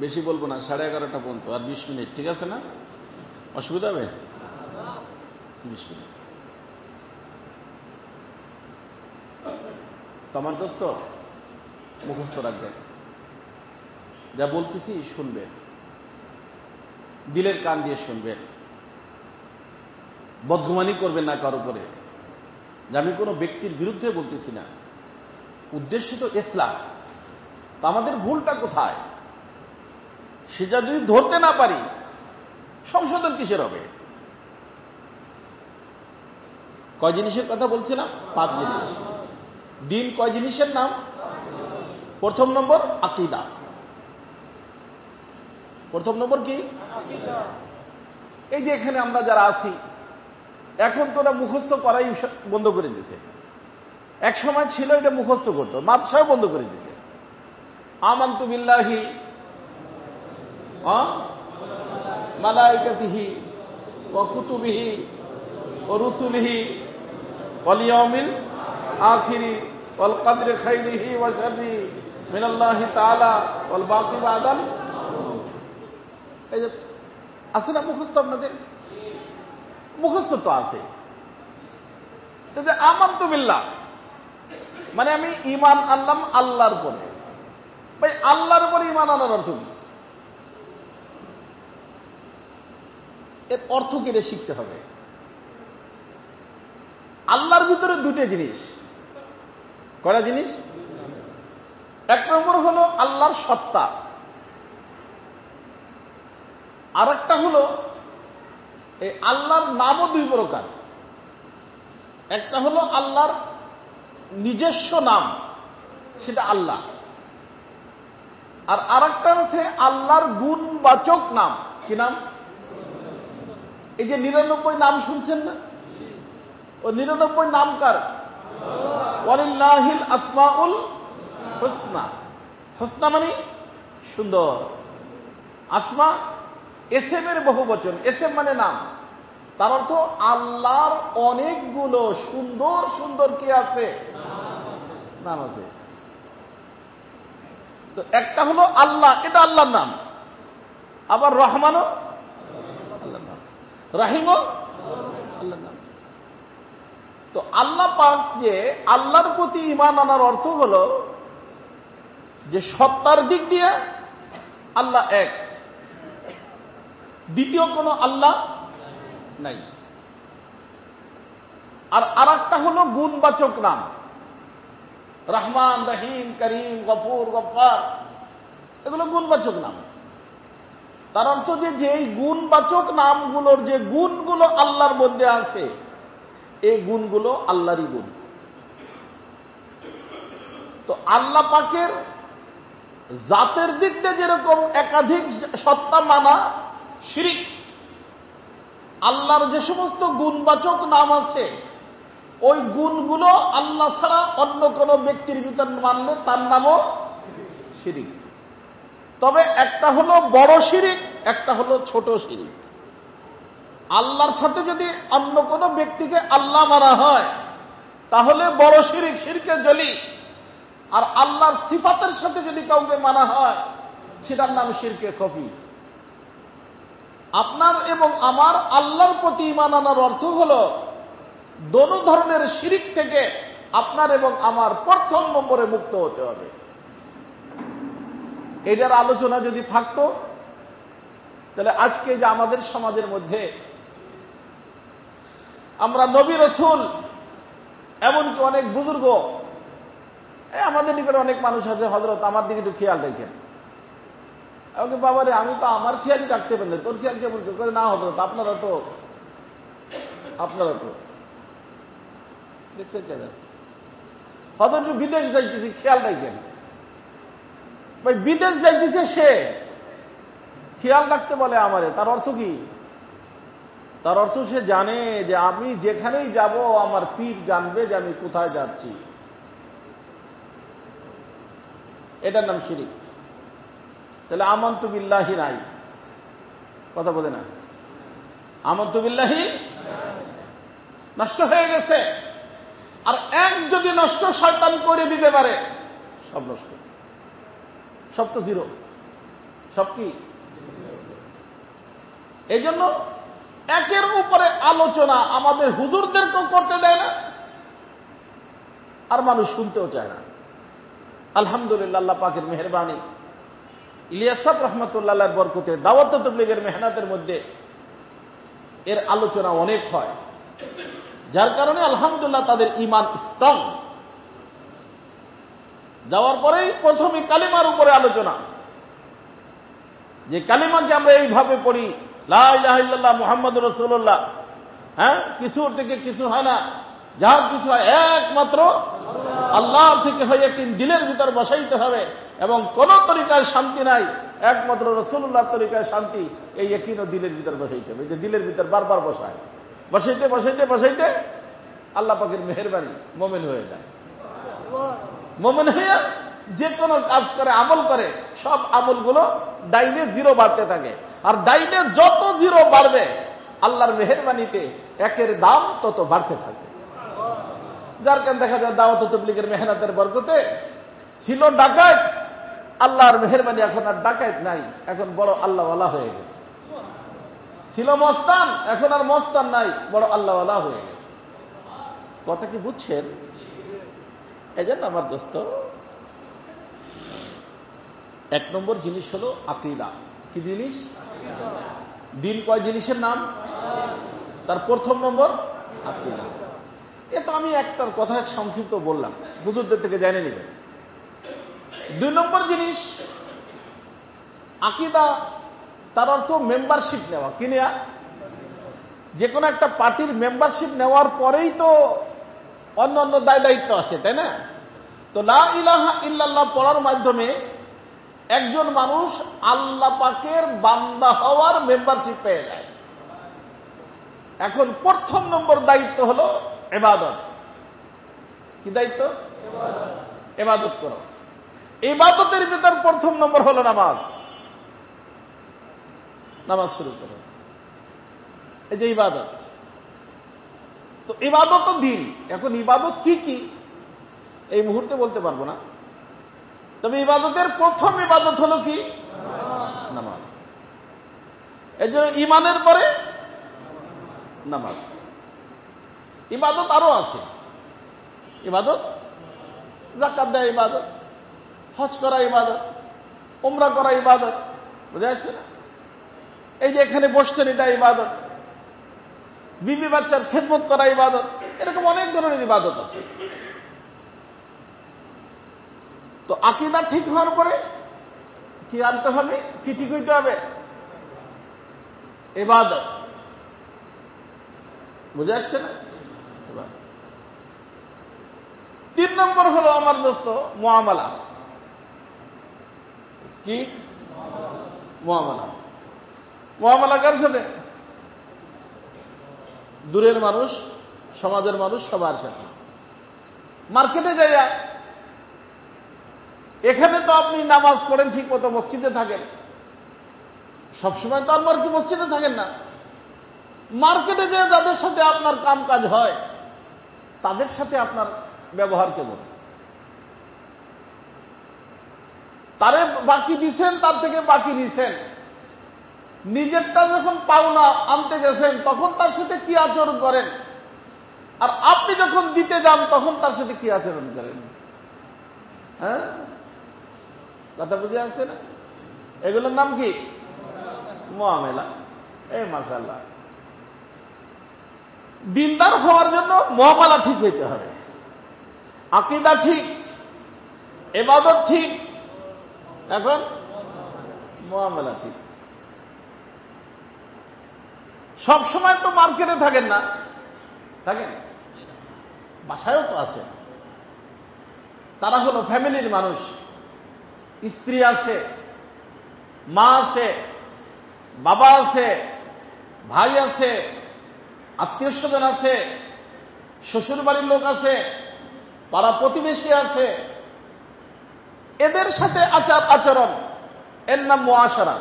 বেশি বলবো না, 11:30 পর্যন্ত, আর 20 মিনিট, ঠিক আছে না? অসুবিধা হবে? 20 মিনিট। তোমার দোস্ত মুখস্থ রাখবেন, যা বলতেছি শুনবেন, দিলের কান দিয়ে শুনবেন, বদগুমানি করবেন না কারো করে। যে আমি কোনো ব্যক্তির বিরুদ্ধে বলতেছি না, উদ্দেশ্য তো ইসলাম। তো আমাদের ভুলটা কোথায় সেটা যদি ধরতে না পারি, সংশোধন কিসের হবে? কয় জিনিসের কথা বলছিলাম? 5 জিনিস। দিন কয় জিনিসের নাম? প্রথম নম্বর আকীদা। প্রথম নম্বর কি? এই যে এখানে আমরা যারা আছি এখন তো ওরা মুখস্থ করাই বন্ধ করে দিয়েছে। এক সময় ছিল এটা মুখস্থ করতো, মাদ্রাসাও বন্ধ করে দিয়েছে। আমানতু বিল্লাহি মালাইকাতিহি ওয়া কুতুবিহি ওয়া রুসুলিহি ওয়াল ইয়াউমিল আখিরি ওয়াল কদরি খাইরিহি ওয়া শাররিহি মিনাল্লাহি তাআলা ওয়াল বাকি বাদাল। এই যে আছে না মুখস্থ, আপনাদের মুখস্থ তো আছে। আমানতু বিল্লাহ মানে আমি ঈমান আনলাম আল্লাহর উপরে। ভাই আল্লাহর উপরে ঈমান আনার অর্থ কি? এর অর্থ কি রে শিখতে হবে। আল্লাহর ভিতরে দুটো জিনিস। কয়টা জিনিস? এক নম্বর হলো আল্লাহর সত্তা, আর একটা হলো এই আল্লাহর নামও দুই প্রকার। একটা হলো আল্লাহর নিজস্ব নাম, সেটা আল্লাহ, আর আরেকটা হচ্ছে আল্লাহর গুণবাচক নাম। কি নাম? এই যে 99 নাম শুনছেন না, ও 99 নাম কার? ওয়ালিল্লাহিল আসমাউল হুসনা। হুসনা মানে সুন্দর, আসমা এসএম এর বহু বচন, এসএম মানে নাম। তার অর্থ আল্লাহর অনেকগুলো সুন্দর সুন্দর কি আছে? নাম আছে। তো একটা হলো আল্লাহ, এটা আল্লাহর নাম। আবার রহমানও আল্লাহর নাম, রাহিমও আল্লাহর নাম। তো আল্লাহ পাক যে আল্লাহর প্রতি ঈমান আনার অর্থ হলো যে সত্তার দিক দিয়ে আল্লাহ এক, দ্বিতীয় কোন আল্লাহ নাই। আর আরেকটা হলো গুণবাচক নাম, রহমান, রহিম, করিম, গফুর, গফফার, এগুলো গুণবাচক নাম। তার অর্থ যে যেই গুণবাচক নামগুলোর যে গুণগুলো আল্লাহর মধ্যে আছে, এই গুণগুলো আল্লাহরই গুণ। তো আল্লাহ পাকের জাতের দিক দিয়ে যেরকম একাধিক সত্তা মানা শিরিক, আল্লাহর যে সমস্ত গুণবাচক নাম আছে ওই গুণগুলো আল্লাহ ছাড়া অন্য কোন ব্যক্তির ভিতর মানলে তার নামও শিরিক। তবে একটা হলো বড় শিরিক, একটা হলো ছোট শিরিক। আল্লাহর সাথে যদি অন্য কোন ব্যক্তিকে আল্লাহ মানা হয় তাহলে বড় শিরিক, শিরকে জলি। আর আল্লাহর সিফাতের সাথে যদি কাউকে মানা হয় সেটার নাম শিরকে খফি। আপনার এবং আমার আল্লাহর প্রতি ঈমান আনার অর্থ হল দোনো ধরনের শিরিক থেকে আপনার এবং আমার প্রথম নম্বরে মুক্ত হতে হবে। এটার আলোচনা যদি থাকতো তাহলে আজকে যে আমাদের সমাজের মধ্যে আমরা নবী রাসূল এমনকি অনেক বুজুর্গ, আমাদের নিকটে অনেক মানুষ আছে, হযরত আমার দিকে একটু খেয়াল রাখেন। আমাকে বাবারে আমি তো আমার খেয়ালই রাখতে পারি না, তোর খেয়াল কেমন? না হযরত আপনারা তো দেখছেন কেন? হযরত বিদেশ যাইতেছি, খেয়াল রাখেন। ভাই বিদেশ যাইতেছে সে, খেয়াল রাখতে বলে আমারে, তার অর্থ কি? তার অর্থ সে জানে যে আমি যেখানেই যাব আমার পীর জানবে যে আমি কোথায় যাচ্ছি। এটার নাম শিরিক। তাহলে আমানতু বিল্লাহি নাই, কথা বলে না, আমানতু বিল্লাহি নষ্ট হয়ে গেছে। আর এক যদি নষ্ট শয়তান করে দিতে পারে, সব নষ্ট, সব তো জিরো, সব কি? এই জন্য একের উপরে আলোচনা আমাদের হুজুরদেরকেও করতে দেয় না, আর মানুষ শুনতেও চায় না। আলহামদুলিল্লাহ, আল্লাহ পাকের মেহেরবানি, ইলিয়াস সাহেব রহমতুল্লাহর বরকতে দাওয়াত তাবলীগের মেহনতের মধ্যে এর আলোচনা অনেক হয়, যার কারণে আলহামদুলিল্লাহ তাদের ঈমান স্ট্রং। যাওয়ার পরেই প্রথমে কালিমার উপরে আলোচনা, যে কালিমাকে আমরা এইভাবে পড়ি, লা ইলাহা ইল্লাল্লাহ মুহাম্মাদুর রাসূলুল্লাহ। হ্যাঁ, কিছু থেকে কিছু হয় না, যার কিছু হয় একমাত্র আল্লাহর থেকে হয়ে একটি দিলের ভিতর বসাইতে হবে, এবং কোন তরিকায় শান্তি নাই, একমাত্র রাসূলুল্লাহর তরিকায় শান্তি। এই ইয়াকিনও দিলের ভিতর বসাইতে হবে, যে দিলের ভিতর বারবার বসায়, বসাইতে বসাইতে বসাইতে আল্লাহ পাকের মেহেরবানি মোমেন হয়ে যায়। মোমেন হয়ে যে কোনো কাজ করে, আমল করে, সব আমলগুলো ডাইনে জিরো বাড়তে থাকে। আর ডাইনে যত জিরো বাড়বে আল্লাহর মেহেরবানিতে একের দাম তত বাড়তে থাকে। যার কারণে দেখা যায় দাওয়াত তাবলীগের মেহনতের বরকতে ছিল ডাকাত, আল্লাহর মেহেরবানি এখন আর ডাকাত নাই, এখন বড় আল্লাহওয়ালা হয়ে গেছে। ছিল মস্তান, এখন আর মস্তান নাই, বড় আল্লাহওয়ালা হয়ে গেছে। কথা কি বুঝছেন? এই জন্য আমার দোস্ত, এক নম্বর জিনিস হলো আকীদা। কি জিনিস? দিন কয় জিনিসের নাম? তার প্রথম নম্বর আকীদা। এ তো আমি একটার কথা সংক্ষিপ্ত বললাম, হুজুরদের থেকে জেনে নেবেন। দুই নম্বর জিনিস, আকীদা তার অর্থ মেম্বারশিপ নেওয়া। কি নেওয়া? যে কোনো একটা পার্টির মেম্বারশিপ নেওয়ার পরেই তো অন্য অন্য দায় দায়িত্ব আসে, তাই না? তো লা ইলাহা ইল্লাল্লাহ পড়ার মাধ্যমে একজন মানুষ আল্লাহ পাকের বান্দা হওয়ার মেম্বারশিপ পেয়ে যায়। এখন প্রথম নম্বর দায়িত্ব হলো ইবাদত। কি দায়িত্ব? ইবাদত করো। ইবাদতের ভিতর প্রথম নম্বর হলো নামাজ। নামাজ শুরু করো, এই যে ইবাদত। তো ইবাদত তো দিন। এখন ইবাদত কি কি এই মুহূর্তে বলতে পারবো না, তবে ইবাদতের প্রথম ইবাদত হলো কি? নামাজ। এই জন্য ইমানের পরে নামাজ। ইবাদত আরো আছে। ইবাদত যাকাত দেয়া ইবাদত, হজ করা ইবাদত, উমরা করা ইবাদত। বুঝে আসছে না? এই যে এখানে বসছেন, এটা ইবাদত। বিবি বাচ্চার খেদমত করা ইবাদত। এরকম অনেক ধরনের ইবাদত আছে। তো আকীদা ঠিক হওয়ার পরে কি আনতে হবে? কি ঠিক হইতে হবে? ইবাদত। বুঝে আসছে না? তিন নম্বর হলো আমার দোস্ত মুআমালা। কি মুআমালা? মুআমালা কার সাথে? দূরের মানুষ, সমাজের মানুষ, সবার সাথে। মার্কেটে যাইয়া, এখানে তো আপনি নামাজ পড়েন ঠিক মতো, মসজিদে থাকেন, সবসময় তো আপনার কি মসজিদে থাকেন না। মার্কেটে যে যাদের সাথে আপনার কাম কাজ হয়, তাদের সাথে আপনার ব্যবহার কেমন? তারে বাকি দিচ্ছেন, তার থেকে বাকি নিছেন। নিজেরটা যখন পাওনা আনতে গেছেন, তখন তার সাথে কি আচরণ করেন? আর আপনি যখন দিতে যান, তখন তার সাথে কি আচরণ করেন? হ্যাঁ, কথা বুঝে আসছে না? এগুলোর নাম কি? মুআমালা। এই মাশাআল্লাহ, দিনদার হওয়ার জন্য মুআমালা ঠিক হইতে হবে। আকীদা ঠিক, ইবাদত ঠিক, এখন মুআমালা ঠিক। সব সময় তো মার্কেটে থাকেন না, থাকেন? বাসায়ও তো আছে। তারা হলো ফ্যামিলির মানুষ। স্ত্রী আছে, মা আছে, বাবা আছে, ভাই আছে, আত্মীয় স্বজন আছে, শ্বশুর বাড়ির লোক আছে, পাড়া প্রতিবেশী আছে। এদের সাথে আচার আচরণ, এর নাম মুআশারা।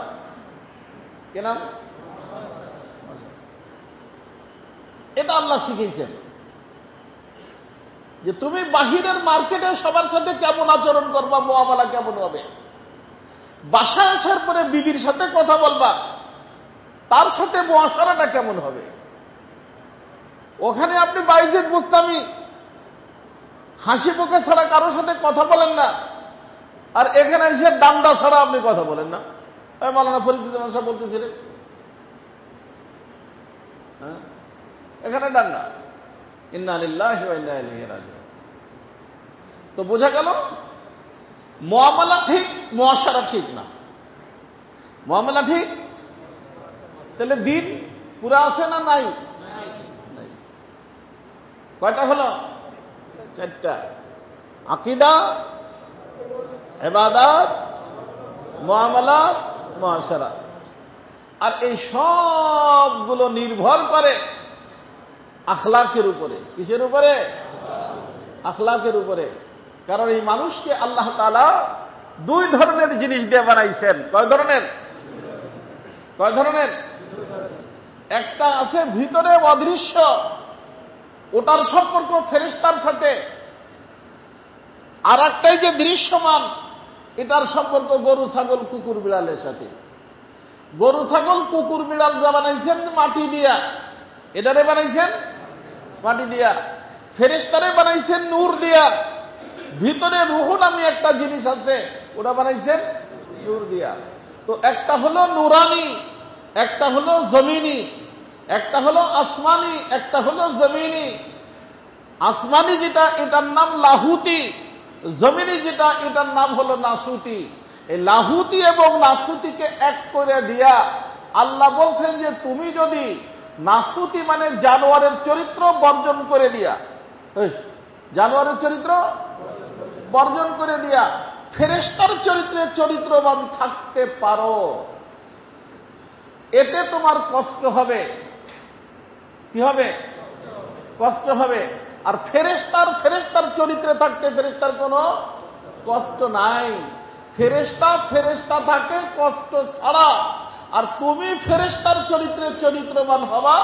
কি নাম? এটা আল্লাহ শিখিয়েছেন যে তুমি বাহিরের মার্কেটে সবার সাথে কেমন আচরণ করবা, মুআমালা কেমন হবে। বাসায় আসার পরে বিবির সাথে কথা বলবা, তার সাথে মুআশারাটা কেমন হবে। ওখানে আপনি বাইজিদ বুস্তামি হাসি মুখে ছাড়া কারোর সাথে কথা বলেন না, আর এখানে এসে ডান্ডা ছাড়া আপনি কথা বলেন না। মাওলানা ফরিদ মাসা বলতেছিলেন, এখানে ডান্ডা। ইন্না লিল্লাহি ওয়া ইন্না ইলাইহি রাজিউন। তো বোঝা গেল মুআমালা ঠিক, মুআশারা ঠিক না। মুআমালা ঠিক, তাহলে দিন পুরা আছে না নাই? কয়টা হলো? চারটা। আকীদা, ইবাদত, মুআমালাত, মুআশারা। আর এই সবগুলো নির্ভর করে আখলাকের উপরে। কিসের উপরে? আখলাকের উপরে। কারণ এই মানুষকে আল্লাহ তাআলা দুই ধরনের জিনিস দিয়ে বানাইছেন। কয় ধরনের? কয় ধরনের? একটা আছে ভিতরে অদৃশ্য, ওটার সম্পর্ক ফেরেশতার সাথে। আর একটাই যে দৃশ্যমান, এটার সম্পর্ক গরু ছাগল কুকুর বিড়ালের সাথে। গরু ছাগল কুকুর বিড়াল যা বানাইছেন মাটি দিয়া, এটারে বানাইছেন মাটি দিয়া। ফেরেশতারে বানাইছেন নূর দিয়া। ভিতরে রূহ নামে একটা জিনিস আছে, ওটা বানাইছেন নূর দিয়া। তো একটা হলো নুরানি, একটা হলো জমিনি, একটা হলো আসমানি, একটা হলো জমিনি। আসমানি যেটা, এটার নাম লাহুতি, জমিনে যেটা, এটার নাম হলো নাসুতি। এই লাহুতি এবং নাসুতিকে এক করে দিয়া আল্লাহ বলছেন যে তুমি যদি নাসুতি মানে জানোয়ারের চরিত্র বর্জন করে দিয়া, জানোয়ারের চরিত্র বর্জন করে দিয়া ফেরেশতার চরিত্রে চরিত্রবান থাকতে পারো, এতে তোমার কষ্ট হবে। কি হবে? কষ্ট হবে। আর ফেরেশতার চরিত্রে থাকতে ফেরেশতার কোনো কষ্ট নাই। ফেরেশতা থাকে কষ্ট ছাড়া, আর তুমি ফেরেশতার চরিত্রে চরিত্রবান হবা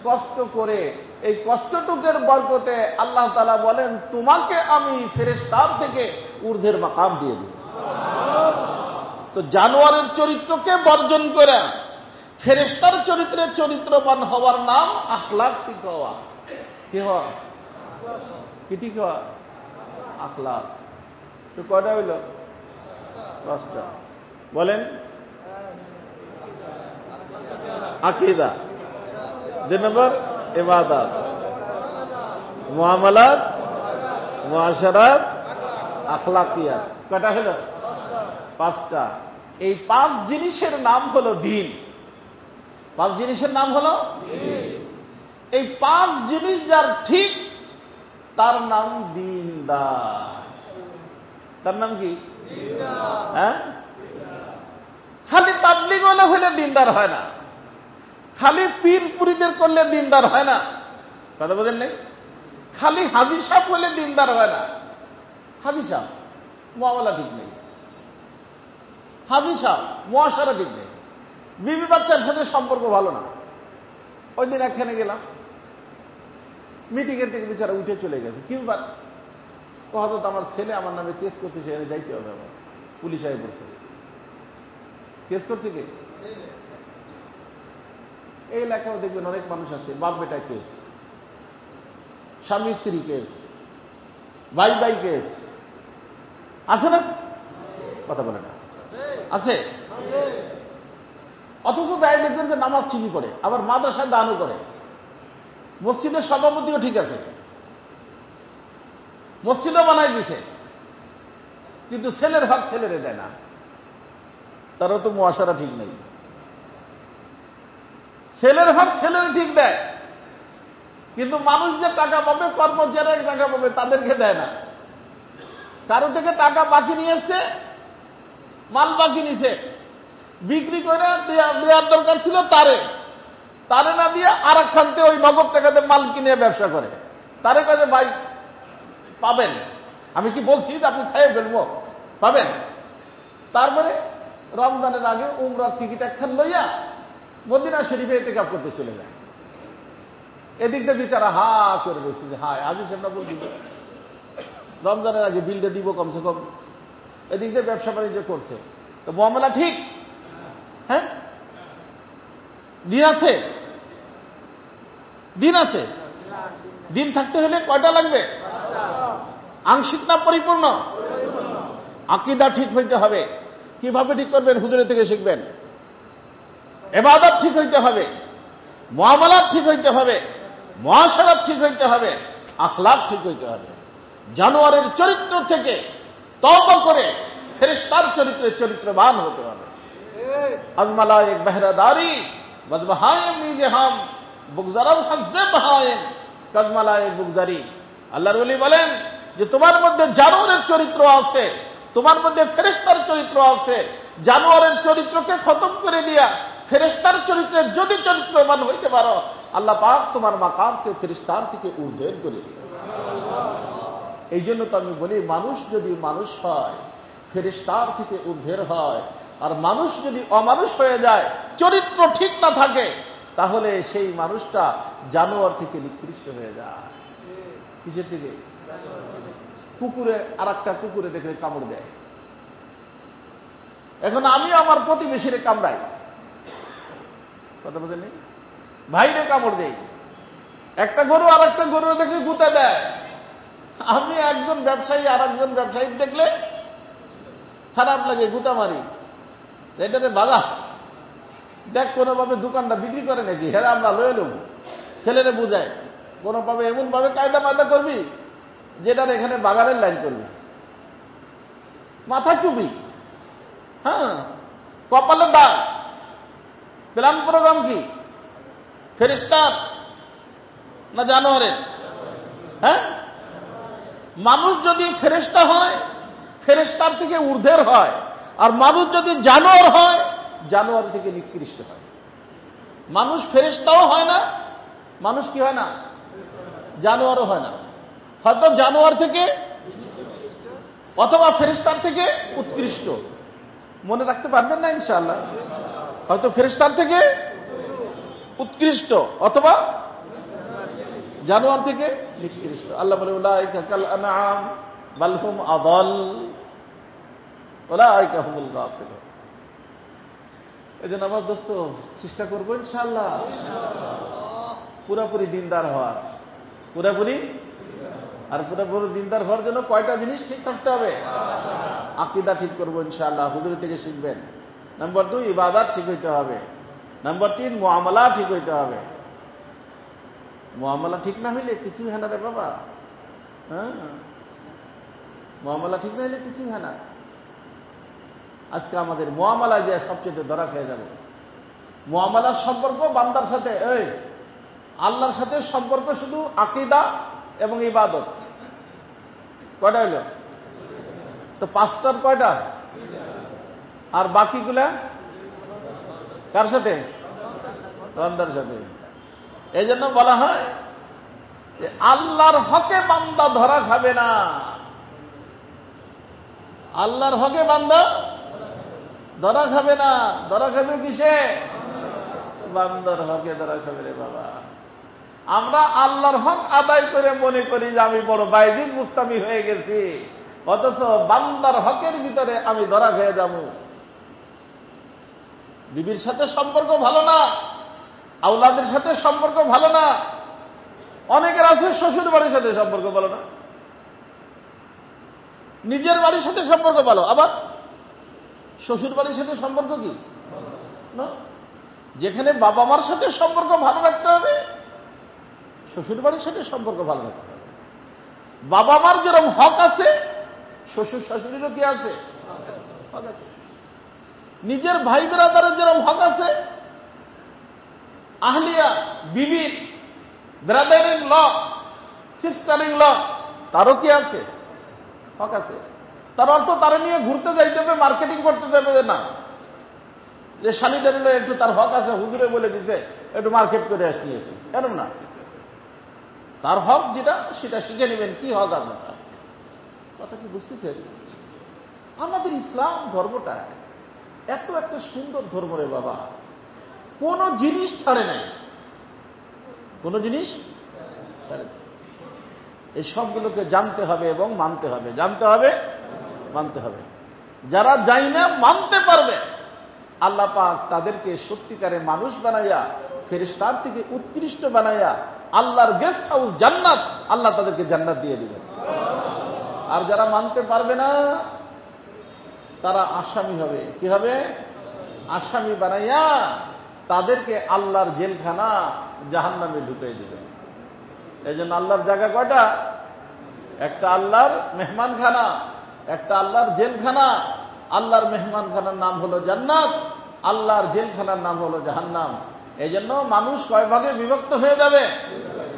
কষ্ট করে। এই কষ্টটুকের বরকতে আল্লাহ তাআলা বলেন তোমাকে আমি ফেরেশতার থেকে ঊর্ধ্বের মাকাম দিয়ে দেব। তো জানোয়ারের চরিত্রকে বর্জন করে ফেরেশতার চরিত্রে চরিত্রবান হওয়ার নাম আখলাক ঠিক হওয়া। কি হওয়া? কি ঠিক হওয়া? আখলাক। তো কয়টা হইল? 5টা। বলেন। আকীদা, 2 নম্বর ইবাদত, মুআমালাত, মুআশারাত, আখলাকিয়াত। কয়টা হলো? 5টা। এই 5 জিনিসের নাম হলো দ্বীন। 5 জিনিসের নাম হলো দ্বীন। এই 5 জিনিস যার ঠিক তার নাম দ্বীনদার। তার নাম কি? হ্যাঁ? খালি তাবলীগ হলে দ্বীনদার হয় না, খালি পীর পুরীদের করলে দ্বীনদার হয় না। কথা বলেন নাই? খালি হাজী সাহেব হলে দ্বীনদার হয় না। হাজী সাহেব মুআমালা ঠিক নেই, হাজী সাহেব মুআশারা ঠিক নেই, বিবি বাচ্চার সাথে সম্পর্ক ভালো না। ওই দিন একখানে গেলাম, মিটিং এর থেকে বেচারা উঠে চলে গেছে। কি ব্যাপার? হয়তো আমার ছেলে আমার নামে কেস করছে, সেখানে যাইতে হবে আমার। পুলিশ আগে বলছে কেস করছে কে? এই এলাকাও দেখবেন অনেক মানুষ আছে, বাপ বেটা কেস, স্বামী স্ত্রী কেস, ভাই ভাই কেস আছে না? কথা বলে না? আছে। অথচ দায় দেখবেন যে নামাজ ঠিকই পড়ে, আবার মাদ্রাসায় দানও করে, মসজিদের সভাপতিও ঠিক আছে, মসজিদও বানাই দিছে, কিন্তু ছেলের হক ছেলেরে দেয় না। তারও তো মুআশারা ঠিক নেই। ছেলের হক ছেলের ঠিক দেয়, কিন্তু মানুষ যে টাকা পাবে, কর্মচারীরা টাকা পাবে, তাদেরকে দেয় না। কারো থেকে টাকা বাকি নিয়ে এসছে, মাল বাকি নিছে, বিক্রি করে দেওয়ার দরকার ছিল তারে না দিয়ে আর একখানতে ওই নগদ টাকাতে মাল কিনে ব্যবসা করে। তারে কাছে ভাই পাবেন, আমি কি বলছি যে আপনি খাইয়ে ফেলবো, পাবেন। তারপরে রমজানের আগে উমরার টিকিট একখান লইয়া মদিনা শরীফে ইতিকাফ করতে চলে যায়। এদিক দিয়ে বিচারা হা করে বসছে যে হায় আজ সেটা বলছি রমজানের আগে বিলটা দিব কমসে কম। এদিক দিয়ে ব্যবসা বাণিজ্য করছে, তো মুআমালা ঠিক। হ্যাঁ, দিন আছে, দিন আছে। দিন থাকতে হলে কয়টা লাগবে? আংশিক না পরিপূর্ণ? আকীদা ঠিক হইতে হবে। কিভাবে ঠিক করবেন? হুজুরের থেকে শিখবেন। ইবাদত ঠিক হইতে হবে, মুআমালাত ঠিক হইতে হবে, মুআশারাত ঠিক হইতে হবে, আখলাক ঠিক হইতে হবে। জানোয়ারের চরিত্র থেকে তওবা করে ফেরেশতার চরিত্রে চরিত্রবান হতে হবে। আজমালায়েক বেহরাদারি বদবহায়েম নিজহাম বুগজারাল হাজ্জে বহায়েম কাজমালায়েক বুগজারি। আল্লাহর ওলি বলেন যে তোমার মধ্যে জানোয়ারের চরিত্র আছে, তোমার মধ্যে ফেরেশতার চরিত্র আছে। জানোয়ারের চরিত্রকে খতম করে দিয়া ফেরেশতার চরিত্রে যদি চরিত্রবান হইতে পারো, আল্লাহ পাক তোমার মাকামকে ফেরেশতার থেকে ঊর্ধ্বের করে দিবে। এই জন্য তো আমি বলি, মানুষ যদি মানুষ হয় ফেরেশতার থেকে ঊর্ধ্বের হয়, আর মানুষ যদি অমানুষ হয়ে যায়, চরিত্র ঠিক না থাকে, তাহলে সেই মানুষটা জানোয়ার থেকে নিকৃষ্ট হয়ে যায়। কিসের থেকে? কুকুরে আর একটা কুকুরে দেখে কামড় দেয়। এখন আমি আমার প্রতিবেশীরে কামড়াই, কথা বলেনি, ভাইরে কামড় দেই। একটা গরু আর একটা গরু দেখে গুঁতে দেয়। আমি একজন ব্যবসায়ী আর একজন ব্যবসায়ী দেখলে খারাপ লাগে, গুতা মারি, এটাতে বাধা দেখ কোনোভাবে দোকানটা বিক্রি করে নাকি, হ্যাঁ আমরা লয়ে নেব। ছেলেরে বুঝায় কোনোভাবে এমন ভাবে কায়দা মায়দা করবি যেটার এখানে বাগানের লাইন করবে, মাথা টুপি, হ্যাঁ, কপালে দাগ, প্ল্যান প্রোগ্রাম কি ফেরেশতার না জানোয়ারের? হ্যাঁ, মানুষ যদি ফেরেশতা হয় ফেরেশতার থেকে ঊর্ধ্বের হয়, আর মানুষ যদি জানোয়ার হয় জানোয়ার থেকে নিকৃষ্ট হয়। মানুষ ফেরেশতাও হয় না, মানুষ কি হয় না, জানোয়ারও হয় না। হয়তো জানোয়ার থেকে অথবা ফেরেশতার থেকে উৎকৃষ্ট। মনে রাখতে পারবেন না ইনশাআল্লাহ? হয়তো ফেরেশতার থেকে উৎকৃষ্ট অথবা জানোয়ার থেকে নিকৃষ্ট। আল্লাহ বলে উলাইকা কাল আনআম বাল হুম আযাল উলাইকা হুমুল গাফিলুন। এজন্য আমার দোস্ত চেষ্টা করবো ইনশাআল্লাহ পুরোপুরি দিনদার হওয়ার, পুরোপুরি। আর পুরোপুরি দিনদার হওয়ার জন্য কয়টা জিনিস ঠিক থাকতে হবে? আকীদা ঠিক করবো ইনশাআল্লাহ, হুজুর থেকে শিখবেন। নাম্বার 2 ইবাদত ঠিক হইতে হবে। নাম্বার 3 মুআমালা ঠিক হইতে হবে। মুআমালা ঠিক না হইলে কিছুই হয় না রে বাবা। হ্যাঁ, মুআমালা ঠিক না হইলে কিছুই হয় না। আজকে আমাদের মুআমালা যে সবচেয়ে ধরা খেয়ে যাব। মুআমালার সম্পর্ক বান্দার সাথে, এই আল্লাহর সাথে সম্পর্ক শুধু আকীদা এবং ইবাদত। কয়টা হইল? তো 5টার কয়টা? আর বাকিগুলা কার সাথে? বান্দার সাথে। এই জন্য বলা হয় যে আল্লাহর হকে বান্দা ধরা খাবে না। আল্লাহর হকে বান্দা ধরা খাবে না। ধরা খাবে কিসে? বান্দার হকে ধরা খাবে রে বাবা। আমরা আল্লাহর হক আদায় করে মনে করি যে আমি বড় বাইজিদ মুস্তামি হয়ে গেছি, অথচ বান্দার হকের ভিতরে আমি ধরা খেয়ে যাব। বিবির সাথে সম্পর্ক ভালো না, আওলাদের সাথে সম্পর্ক ভালো না। অনেকের আছে শ্বশুর বাড়ির সাথে সম্পর্ক ভালো না, নিজের বাড়ির সাথে সম্পর্ক ভালো, আবার শ্বশুর বাড়ির সাথে সম্পর্ক কি না। যেখানে বাবা মার সাথে সম্পর্ক ভালো রাখতে হবে, শ্বশুর বাড়ির সাথে সম্পর্ক ভালো রাখতে হবে। বাবা মার যেরকম হক আছে, শ্বশুর শাশুড়িরও কি আছে? হক আছে। নিজের ভাই ব্রাদারের যেরকম হক আছে, আহলিয়া বিবির brother in law, sister in law, তারও কি আছে? হক আছে। তার অর্থ তারা নিয়ে ঘুরতে যাইতে হবে, মার্কেটিং করতে যাবে না, যে স্বামীদের একটু তার হক আছে, হুজুরে বলে দিছে একটু মার্কেট করে আসিয়েছে, এরকম না। তার হক যেটা সেটা শিখে নেবেন, কি হক আছে তার। কথা কি বুঝতেছেন? আমাদের ইসলাম ধর্মটা এত একটা সুন্দর ধর্ম রে বাবা, কোন জিনিস ছাড়ে নাই, কোন জিনিস ছাড়ে নাই। এই সবগুলোকে জানতে হবে এবং মানতে হবে, জানতে হবে, মানতে হবে। যারা জানে না মানতে পারবে, আল্লাহ পাক তাদেরকে সত্যিকারে মানুষ বানাইয়া ফেরেশতার থেকে উৎকৃষ্ট বানাইয়া আল্লাহর গেস্ট হাউস জান্নাত, আল্লাহ তাদেরকে জান্নাত দিয়ে দিবেন। আর যারা মানতে পারবে না তারা আসামি হবে। কি হবে? আসামি বানাইয়া তাদেরকে আল্লাহর জেলখানা জাহান্নামে ঢুকিয়ে দিবেন। এই জন্য আল্লাহর জায়গা কয়টা? একটা আল্লাহর মেহমানখানা, একটা আল্লাহর জেলখানা। আল্লাহর মেহমানখানার নাম হলো জান্নাত, আল্লাহর জেলখানার নাম হলো জাহান্নাম। এই জন্য মানুষ কয় ভাগে বিভক্ত হয়ে যাবে?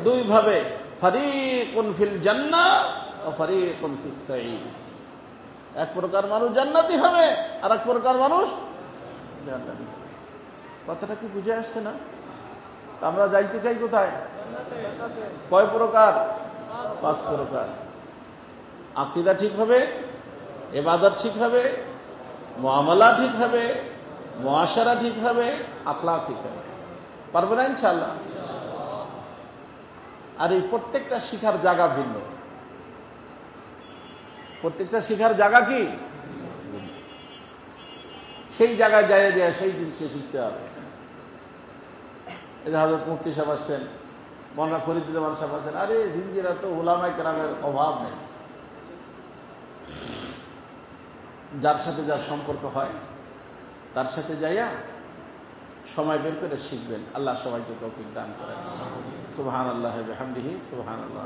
2 ভাবে, ফারিকুন ফিল জান্নাহ ওয়া ফারিকুন ফিস সাঈর। এক প্রকার মানুষ জান্নাতি হবে, আর এক প্রকার মানুষ জাহান্নামী। কথাটা কি বুঝে আসছে না? আমরা যাইতে চাই কোথায়? কয় প্রকার? 5 প্রকার। আকীদা ঠিক হবে, ইবাদত ঠিক হবে, মুআমালা ঠিক হবে, মুআশারা ঠিক হবে, আখলাক ঠিক হবে। পারবে না ইনশাআল্লাহ? আর এই প্রত্যেকটা শিখার জায়গা ভিন্ন। প্রত্যেকটা শিখার জায়গা কি? সেই জায়গায় যায় যায় সেই জিনিসকে শিখতে হবে। এই যে হযরত মুফতি সাহেব আসছেন, মওলানা ফরিদুজ্জামান সাহেব আছেন, আরে জিঞ্জিরা তো উলামায়ে কেরামের অভাব নেই। যার সাথে যার সম্পর্ক হয় তার সাথে যাইয়া সময় বের করে শিখবেন। আল্লাহ সবাইকে তৌফিক দান করেন। সুবহানাল্লাহি ওয়া বিহামদিহি, সুবহানাল্লাহ।